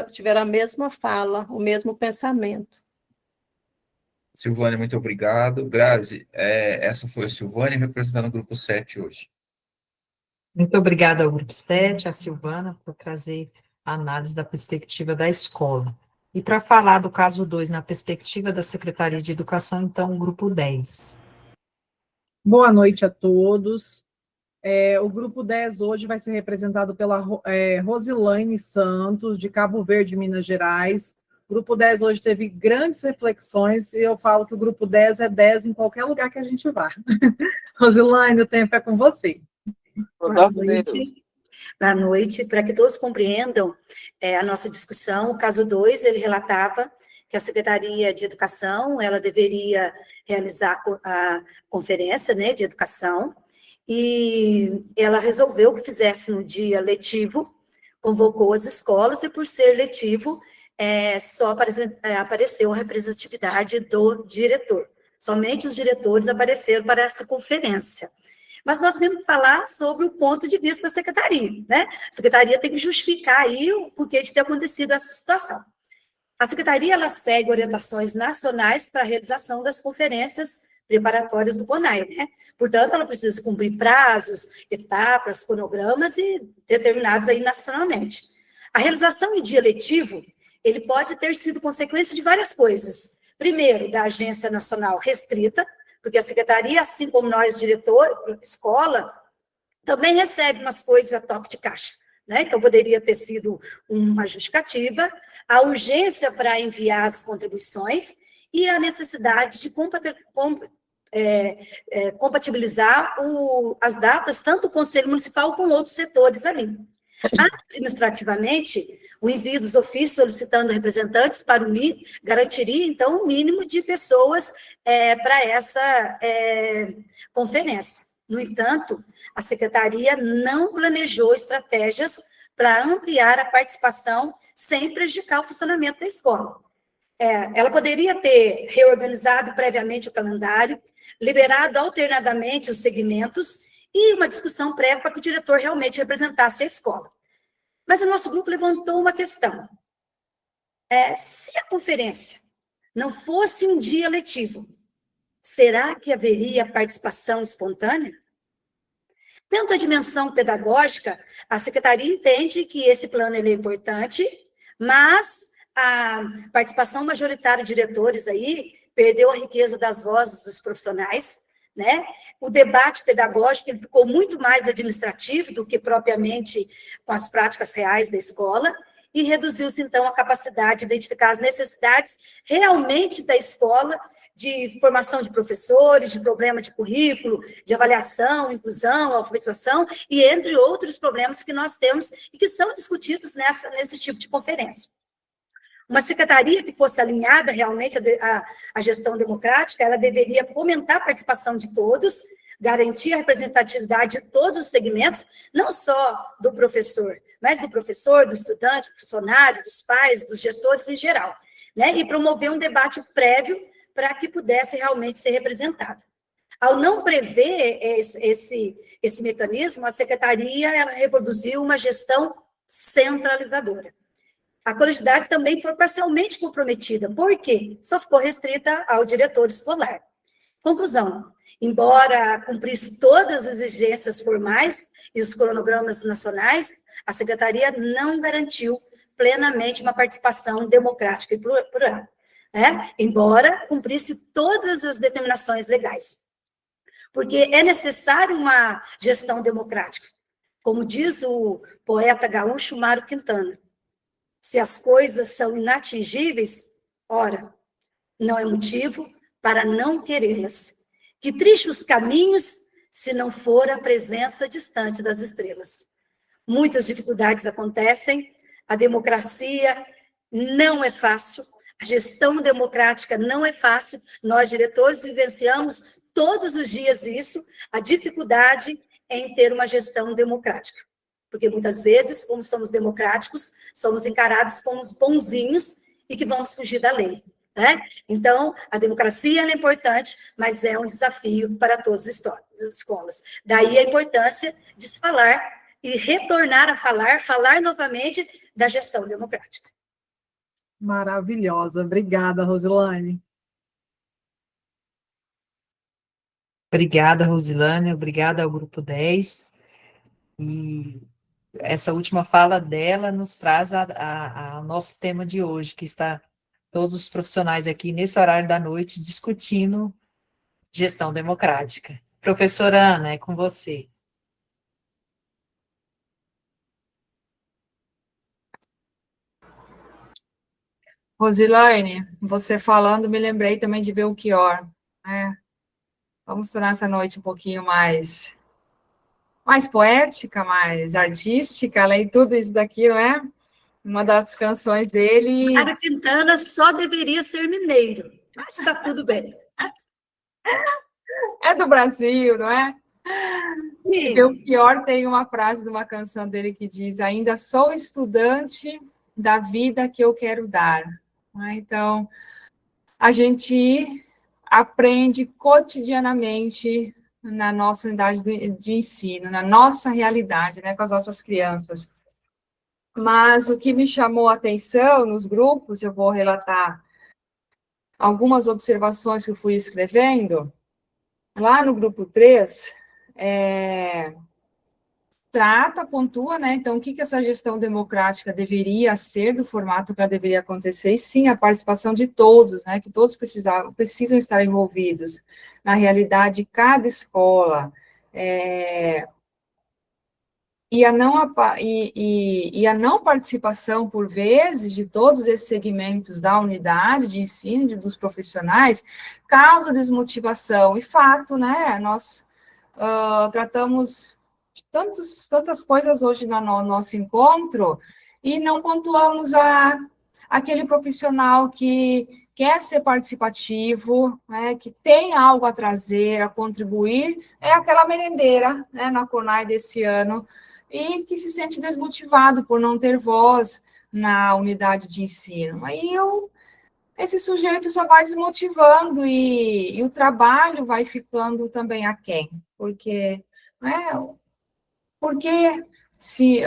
tiveram a mesma fala, o mesmo pensamento. Silvânia, muito obrigado. Grazi, essa foi a Silvânia representando o grupo 7 hoje. Muito obrigada ao grupo 7, a Silvana, por trazer a análise da perspectiva da escola. E para falar do caso 2, na perspectiva da Secretaria de Educação, então, o grupo 10. Boa noite a todos. O grupo 10 hoje vai ser representado pela Rosilaine Santos, de Cabo Verde, Minas Gerais. O grupo 10 hoje teve grandes reflexões, e eu falo que o grupo 10 é 10 em qualquer lugar que a gente vá. Rosilaine, o tempo é com você. Boa noite. Boa noite. Para que todos compreendam a nossa discussão, o caso 2, ele relatava que a Secretaria de Educação, ela deveria realizar a conferência, né, de educação, e ela resolveu que fizesse no dia letivo, convocou as escolas, e por ser letivo, só apareceu a representatividade do diretor. Somente os diretores apareceram para essa conferência. Mas nós temos que falar sobre o ponto de vista da secretaria, né? A secretaria tem que justificar aí o porquê de ter acontecido essa situação. A secretaria, ela segue orientações nacionais para a realização das conferências preparatórias do CONAI, né? Portanto, ela precisa cumprir prazos, etapas, cronogramas e determinados aí nacionalmente. A realização em dia letivo, ele pode ter sido consequência de várias coisas. Primeiro, da agência nacional restrita, porque a secretaria, assim como nós, diretor, escola, também recebe umas coisas a toque de caixa, né? Então, poderia ter sido uma justificativa, a urgência para enviar as contribuições e a necessidade de compatibilizar as datas, tanto o Conselho Municipal como outros setores ali. Administrativamente, o envio dos ofícios solicitando representantes para garantiria, então, o mínimo de pessoas para essa conferência. No entanto, a secretaria não planejou estratégias para ampliar a participação sem prejudicar o funcionamento da escola. Ela poderia ter reorganizado previamente o calendário, liberado alternadamente os segmentos e uma discussão prévia para que o diretor realmente representasse a escola. Mas o nosso grupo levantou uma questão. Se a conferência não fosse um dia letivo, será que haveria participação espontânea? Tanto a dimensão pedagógica, a secretaria entende que esse plano ele é importante, mas a participação majoritária de diretores aí perdeu a riqueza das vozes dos profissionais, né? O debate pedagógico ele ficou muito mais administrativo do que propriamente com as práticas reais da escola, e reduziu-se, então, a capacidade de identificar as necessidades realmente da escola, de formação de professores, de problema de currículo, de avaliação, inclusão, alfabetização, e entre outros problemas que nós temos e que são discutidos nesse tipo de conferência. Uma secretaria que fosse alinhada realmente à gestão democrática, ela deveria fomentar a participação de todos, garantir a representatividade de todos os segmentos, não só do professor, mas do professor, do estudante, do funcionário, dos pais, dos gestores em geral, né? E promover um debate prévio para que pudesse realmente ser representado. Ao não prever esse mecanismo, a secretaria ela reproduziu uma gestão centralizadora. A colegialidade também foi parcialmente comprometida. Por quê? Só ficou restrita ao diretor escolar. Conclusão, embora cumprisse todas as exigências formais e os cronogramas nacionais, a secretaria não garantiu plenamente uma participação democrática e plural, né? Embora cumprisse todas as determinações legais. Porque é necessário uma gestão democrática. Como diz o poeta gaúcho Mário Quintana, se as coisas são inatingíveis, ora, não é motivo para não querê-las. Que triste os caminhos, se não for a presença distante das estrelas. Muitas dificuldades acontecem, a democracia não é fácil, a gestão democrática não é fácil, nós, diretores, vivenciamos todos os dias isso, a dificuldade em ter uma gestão democrática. Porque muitas vezes, como somos democráticos, somos encarados como os bonzinhos e que vamos fugir da lei, né? Então, a democracia é importante, mas é um desafio para todas as escolas. Daí a importância de se falar e retornar a falar novamente da gestão democrática. Maravilhosa. Obrigada, Rosilane. Obrigada, Rosilane, obrigada ao Grupo 10. E essa última fala dela nos traz ao nosso tema de hoje, que está todos os profissionais aqui nesse horário da noite discutindo gestão democrática. Professora Ana, é com você. Rosilane, você falando, me lembrei também de Belchior, né? Vamos tornar essa noite um pouquinho mais poética, mais artística, além de tudo isso daqui, não é? Uma das canções dele... Mário Quintana só deveria ser mineiro, mas está tudo bem. É do Brasil, não é? Sim. Belchior tem uma frase de uma canção dele que diz: ainda sou estudante da vida que eu quero dar. Então, a gente aprende cotidianamente na nossa unidade de ensino, na nossa realidade, né, com as nossas crianças. Mas o que me chamou a atenção nos grupos, eu vou relatar algumas observações que eu fui escrevendo. Lá no grupo 3, pontua, né, então, o que essa gestão democrática deveria ser, do formato que ela deveria acontecer, e sim, a participação de todos, né, que todos precisam estar envolvidos. Na realidade, cada escola, e a não participação, por vezes, de todos esses segmentos da unidade de ensino, dos profissionais, causa desmotivação. E fato, né, nós tratamos de tantas coisas hoje no nosso encontro e não pontuamos aquele profissional que quer ser participativo, né, que tem algo a trazer, a contribuir, é aquela merendeira, né, na CONAI desse ano, e que se sente desmotivado por não ter voz na unidade de ensino. Aí esse sujeito só vai desmotivando e o trabalho vai ficando também aquém, porque, né, porque se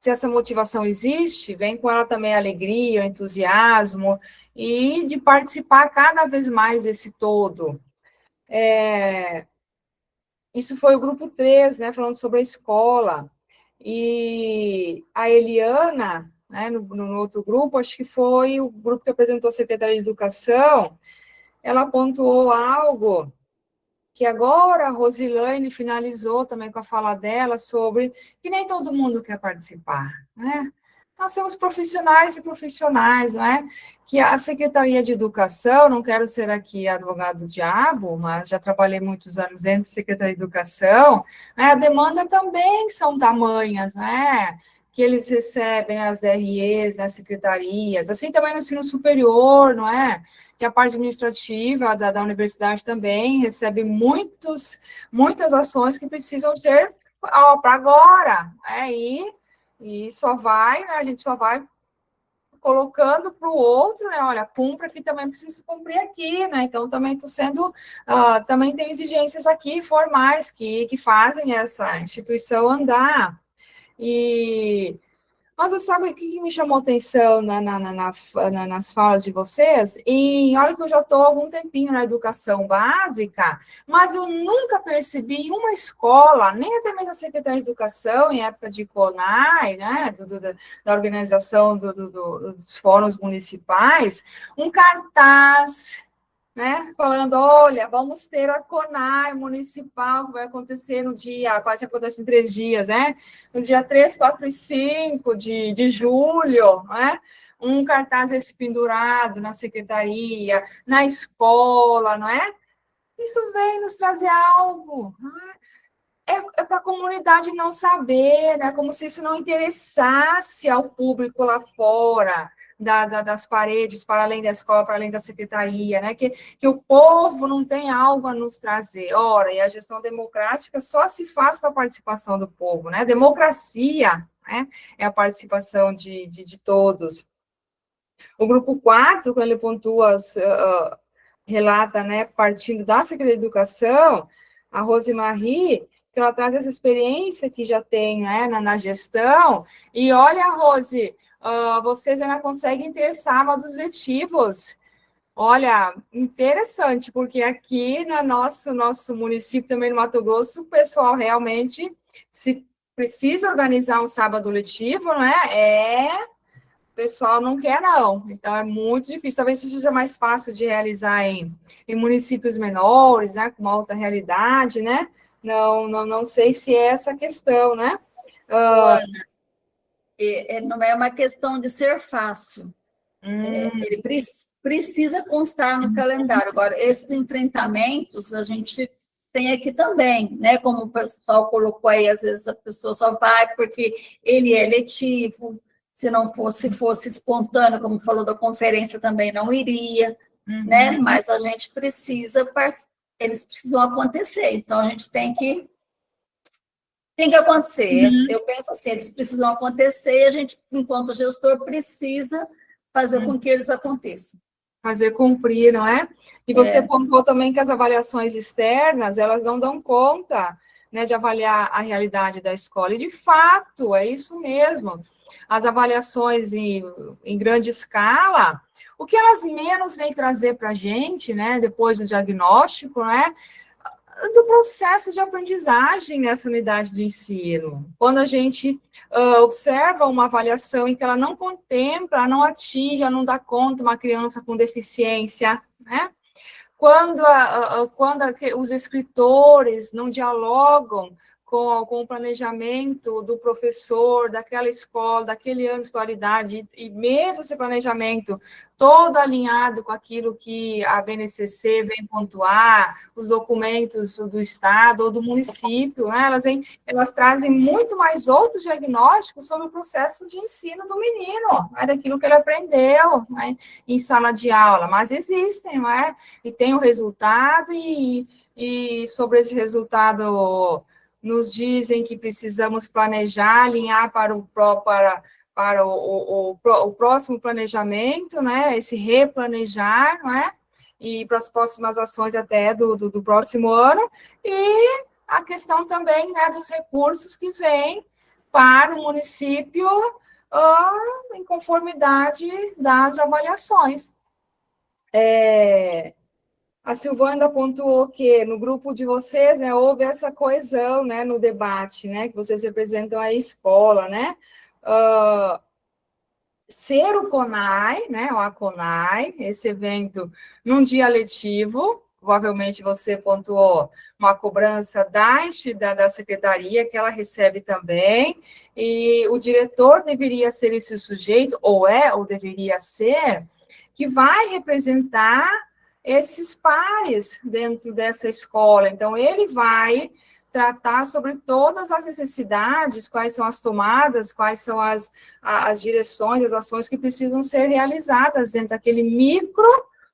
se essa motivação existe, vem com ela também a alegria, o entusiasmo, e de participar cada vez mais desse todo. Isso foi o grupo 3, né, falando sobre a escola. E a Eliana, né, no outro grupo, acho que foi o grupo que apresentou a Secretaria de Educação, ela pontuou algo que agora a Rosilane finalizou também com a fala dela sobre que nem todo mundo quer participar, né? Nós temos profissionais e profissionais, não é? Que a Secretaria de Educação, não quero ser aqui advogado do diabo, mas já trabalhei muitos anos dentro da Secretaria de Educação, né? A demanda também são tamanhas, né? Que eles recebem as DREs, as secretarias, assim também no ensino superior, não é? Que a parte administrativa da universidade também recebe muitas ações que precisam ser para agora, né? E só vai, né, a gente só vai colocando para o outro, né, olha, cumpra que também preciso cumprir aqui, né, então também estou sendo, também tem exigências aqui formais que fazem essa instituição andar. Mas você sabe o que me chamou atenção nas falas de vocês? E olha que eu já estou há algum tempinho na educação básica, mas eu nunca percebi em uma escola, nem até mesmo a Secretaria de Educação, em época de CONAI, né, da organização dos fóruns municipais, um cartaz, né, falando, olha, vamos ter a CONAI municipal, que vai acontecer no dia, quase acontece em 3 dias, né, no dia 3, 4 e 5 de julho, né, um cartaz esse pendurado na secretaria, na escola, não é? Isso vem nos trazer algo, não é? É para a comunidade não saber, né, como se isso não interessasse ao público lá fora, das paredes, para além da escola, para além da secretaria, né? Que o povo não tem algo a nos trazer. Ora, e a gestão democrática só se faz com a participação do povo, né? Democracia, né, é a participação de todos. O grupo 4, quando ele pontua, relata, né, partindo da Secretaria de Educação, a Rosemarie, que ela traz essa experiência que já tem, né, na gestão, e olha, Rose, vocês ainda conseguem ter sábados letivos. Olha, interessante, porque aqui no nosso município, também no Mato Grosso, o pessoal realmente, se precisa organizar um sábado letivo, não é? O pessoal não quer, não. Então, é muito difícil. Talvez isso seja mais fácil de realizar em municípios menores, né, com uma outra realidade, né? Não sei se é essa a questão, né? Ana, não é uma questão de ser fácil. Ele precisa constar no calendário. Agora, esses enfrentamentos a gente tem aqui também, né? Como o pessoal colocou aí, às vezes a pessoa só vai porque ele é letivo, se fosse espontâneo, como falou da conferência, também não iria, né? Mas a gente eles precisam acontecer, então a gente tem que acontecer. Eu penso assim, eles precisam acontecer e a gente, enquanto gestor, precisa fazer com que eles aconteçam. Fazer cumprir, não é? E você pontuou também que as avaliações externas, elas não dão conta, né, de avaliar a realidade da escola. E, de fato, é isso mesmo. As avaliações em grande escala, o que elas menos vêm trazer para a gente, né, depois do diagnóstico, né, do processo de aprendizagem nessa unidade de ensino. Quando a gente observa uma avaliação em que ela não contempla, não atinge, não dá conta uma criança com deficiência, né? Quando os escritores não dialogam com o planejamento do professor, daquela escola, daquele ano de escolaridade, e mesmo esse planejamento todo alinhado com aquilo que a BNCC vem pontuar, os documentos do Estado ou do município, né, elas trazem muito mais outros diagnósticos sobre o processo de ensino do menino, né, daquilo que ele aprendeu, né, em sala de aula, mas existem, não é? E tem o resultado, e sobre esse resultado nos dizem que precisamos planejar, alinhar para o próximo planejamento, né, esse replanejar, não é? E para as próximas ações até do próximo ano, e a questão também, né, dos recursos que vêm para o município em conformidade das avaliações. A Silvana pontuou que no grupo de vocês, né, houve essa coesão, né, no debate, né, que vocês representam a escola, né, ser o CONAI, né, a CONAI, esse evento num dia letivo, provavelmente você pontuou uma cobrança da secretaria, que ela recebe também, e o diretor deveria ser esse sujeito, ou deveria ser, que vai representar esses pares dentro dessa escola. Então, ele vai tratar sobre todas as necessidades, quais são as tomadas, quais são as direções, as ações que precisam ser realizadas dentro daquele micro,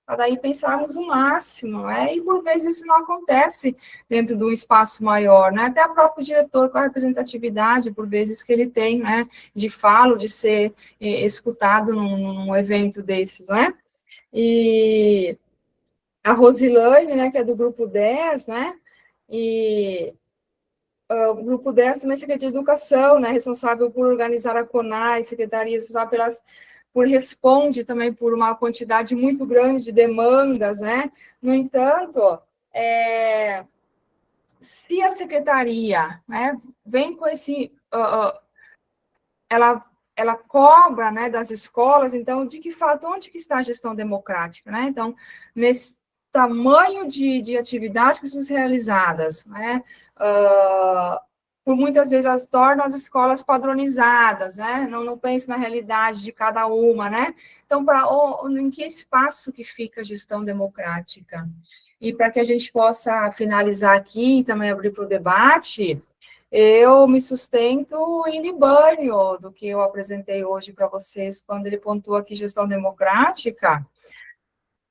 para daí pensarmos o máximo, né? E por vezes isso não acontece dentro de um espaço maior, né? Até o próprio diretor, com a representatividade, por vezes, que ele tem, né? De falo, de ser escutado num evento desses, né? E a Rosilane, né, que é do grupo 10, né? E o grupo 10 também é Secretaria de Educação, né, responsável por organizar a CONAI, secretaria responsável responde também por uma quantidade muito grande de demandas, né? No entanto, se a secretaria, né, vem com esse, ela cobra, né, das escolas, então, de que fato, onde que está a gestão democrática, né? Então, nesse tamanho de atividades que precisam ser realizadas, né? Por muitas vezes elas tornam as escolas padronizadas, né? Não penso na realidade de cada uma, né? Então, em que espaço que fica a gestão democrática? E para que a gente possa finalizar aqui e também abrir para o debate, eu me sustento em Libânio, do que eu apresentei hoje para vocês, quando ele pontua aqui gestão democrática,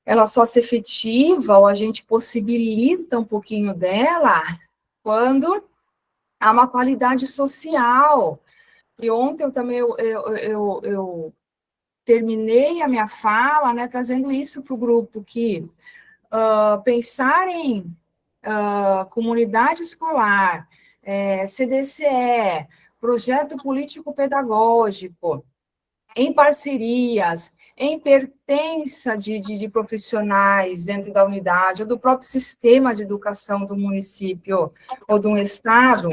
ela só se efetiva, ou a gente possibilita um pouquinho dela, quando há uma qualidade social. E ontem eu também eu terminei a minha fala, né, trazendo isso para o grupo, que pensar em comunidade escolar, CDCE, projeto político-pedagógico, em parcerias, em pertença de profissionais dentro da unidade, ou do próprio sistema de educação do município ou de um estado,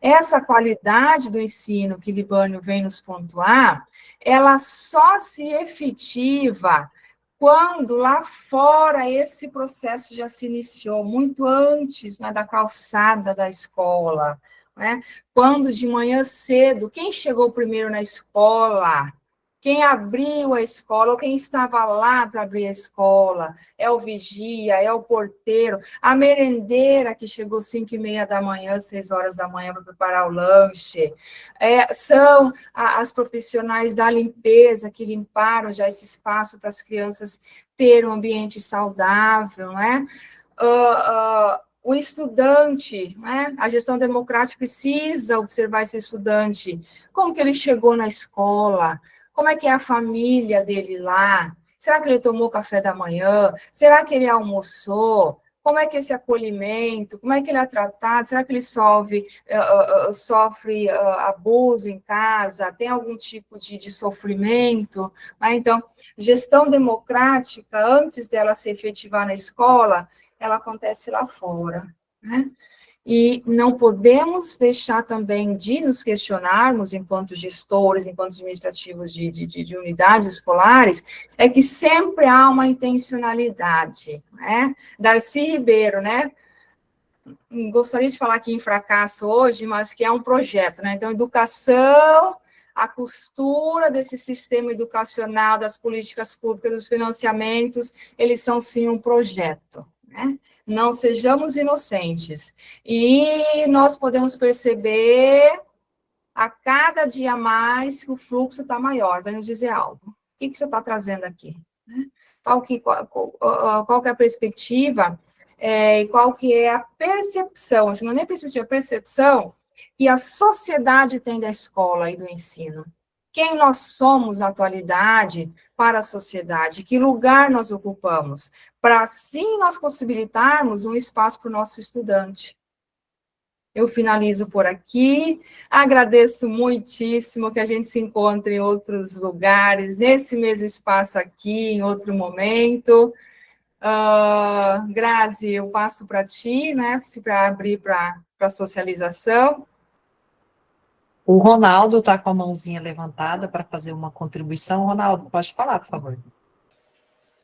essa qualidade do ensino que Libânio vem nos pontuar, ela só se efetiva quando lá fora esse processo já se iniciou, muito antes, né, da calçada da escola, né? Quando de manhã cedo, quem chegou primeiro na escola? Quem abriu a escola, ou quem estava lá para abrir a escola, é o vigia, é o porteiro, a merendeira que chegou 5h30 da manhã, 6 horas da manhã para preparar o lanche, são as profissionais da limpeza que limparam já esse espaço para as crianças terem um ambiente saudável, né? O estudante, né? A gestão democrática precisa observar esse estudante, como que ele chegou na escola, como é que é a família dele lá? Será que ele tomou café da manhã? Será que ele almoçou? Como é que é esse acolhimento? Como é que ele é tratado? Será que ele sofre abuso em casa? Tem algum tipo de sofrimento? Então, gestão democrática, antes dela se efetivar na escola, ela acontece lá fora, né? E não podemos deixar também de nos questionarmos, enquanto gestores, enquanto administrativos de unidades escolares, é que sempre há uma intencionalidade, né? Darcy Ribeiro, né? Gostaria de falar aqui em fracasso hoje, mas que é um projeto, né? Então, educação, a costura desse sistema educacional, das políticas públicas, dos financiamentos, eles são, sim, um projeto, né? Não sejamos inocentes. E nós podemos perceber a cada dia mais que o fluxo está maior. Vai nos dizer algo. O que você está trazendo aqui? Qual que é a perspectiva e qual que é a percepção, acho que não é nem perspectiva, a percepção que a sociedade tem da escola e do ensino. Quem nós somos na atualidade para a sociedade, que lugar nós ocupamos, para assim nós possibilitarmos um espaço para o nosso estudante. eu finalizo por aqui. Agradeço muitíssimo que a gente se encontre em outros lugares, nesse mesmo espaço aqui, em outro momento. Grazi, eu passo para ti, né, para abrir para socialização. O Ronaldo está com a mãozinha levantada para fazer uma contribuição. Ronaldo, pode falar, por favor.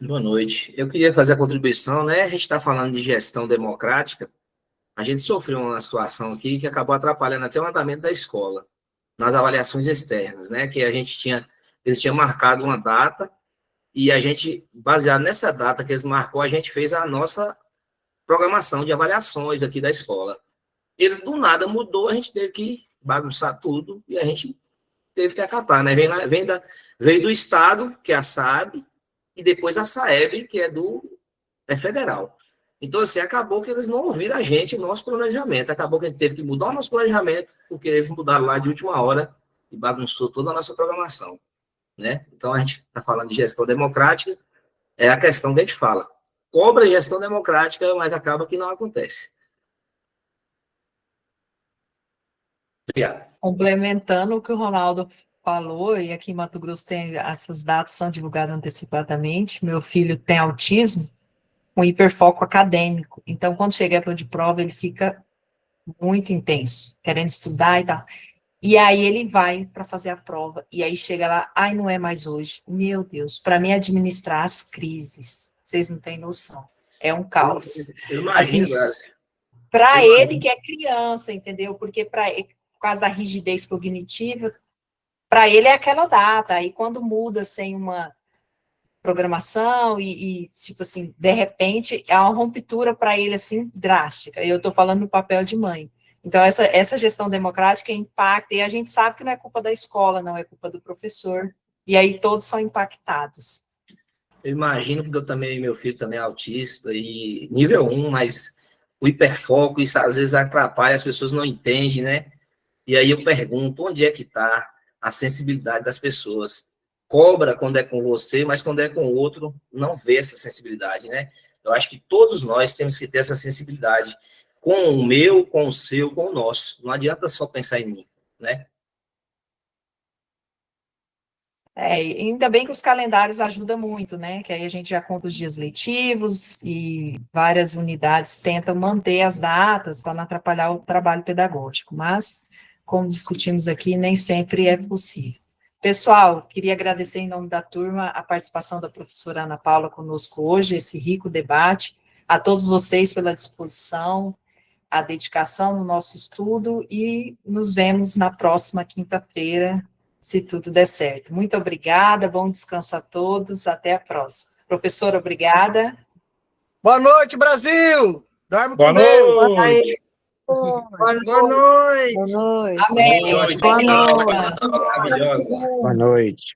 Boa noite. Eu queria fazer a contribuição, né? A gente está falando de gestão democrática. A gente sofreu uma situação aqui que acabou atrapalhando até o andamento da escola, nas avaliações externas, né? Que eles tinham marcado uma data e a gente, baseado nessa data que eles marcou, a gente fez a nossa programação de avaliações aqui da escola. Eles, do nada, mudou, a gente teve que bagunçar tudo e a gente teve que acatar, né? Veio do Estado, que é a SAB, e depois a SAEB, que é federal. Então, assim, acabou que eles não ouviram a gente, nosso planejamento. Acabou que a gente teve que mudar o nosso planejamento, porque eles mudaram lá de última hora e bagunçou toda a nossa programação, né? Então, a gente está falando de gestão democrática, é a questão que a gente fala. Cobra gestão democrática, mas acaba que não acontece. Obrigado. Complementando o que o Ronaldo falou, e aqui em Mato Grosso essas datas são divulgadas antecipadamente. Meu filho tem autismo, um hiperfoco acadêmico. Então, quando chega a época de prova, ele fica muito intenso, querendo estudar e tal. E aí ele vai para fazer a prova, e aí chega lá, ai, não é mais hoje. Meu Deus, para mim administrar as crises, vocês não têm noção. É um caos. Eu imagino, assim, para ele que é criança, entendeu? Porque por causa da rigidez cognitiva, para ele é aquela data, aí quando muda sem uma programação tipo assim, de repente, é uma ruptura para ele, assim, drástica. Eu estou falando no papel de mãe. Então, essa gestão democrática impacta, e a gente sabe que não é culpa da escola, não é culpa do professor, e aí todos são impactados. Eu imagino, porque meu filho também é autista, e nível 1, mas o hiperfoco, isso às vezes atrapalha, as pessoas não entendem, né? E aí eu pergunto, onde é que está a sensibilidade das pessoas? Cobra quando é com você, mas quando é com o outro, não vê essa sensibilidade, né? Eu acho que todos nós temos que ter essa sensibilidade com o meu, com o seu, com o nosso. Não adianta só pensar em mim, né? Ainda bem que os calendários ajudam muito, né? Que aí a gente já conta os dias letivos e várias unidades tentam manter as datas para não atrapalhar o trabalho pedagógico, mas, como discutimos aqui, nem sempre é possível. Pessoal, queria agradecer em nome da turma a participação da professora Ana Paula conosco hoje, esse rico debate, a todos vocês pela disposição, a dedicação no nosso estudo, e nos vemos na próxima quinta-feira, se tudo der certo. Muito obrigada, bom descanso a todos, até a próxima. Professora, obrigada. Boa noite, Brasil! Dorme Boa com Deus! noite! Boa noite. Boa noite. Amém. Boa noite. Boa noite. Maravilhosa. Boa noite.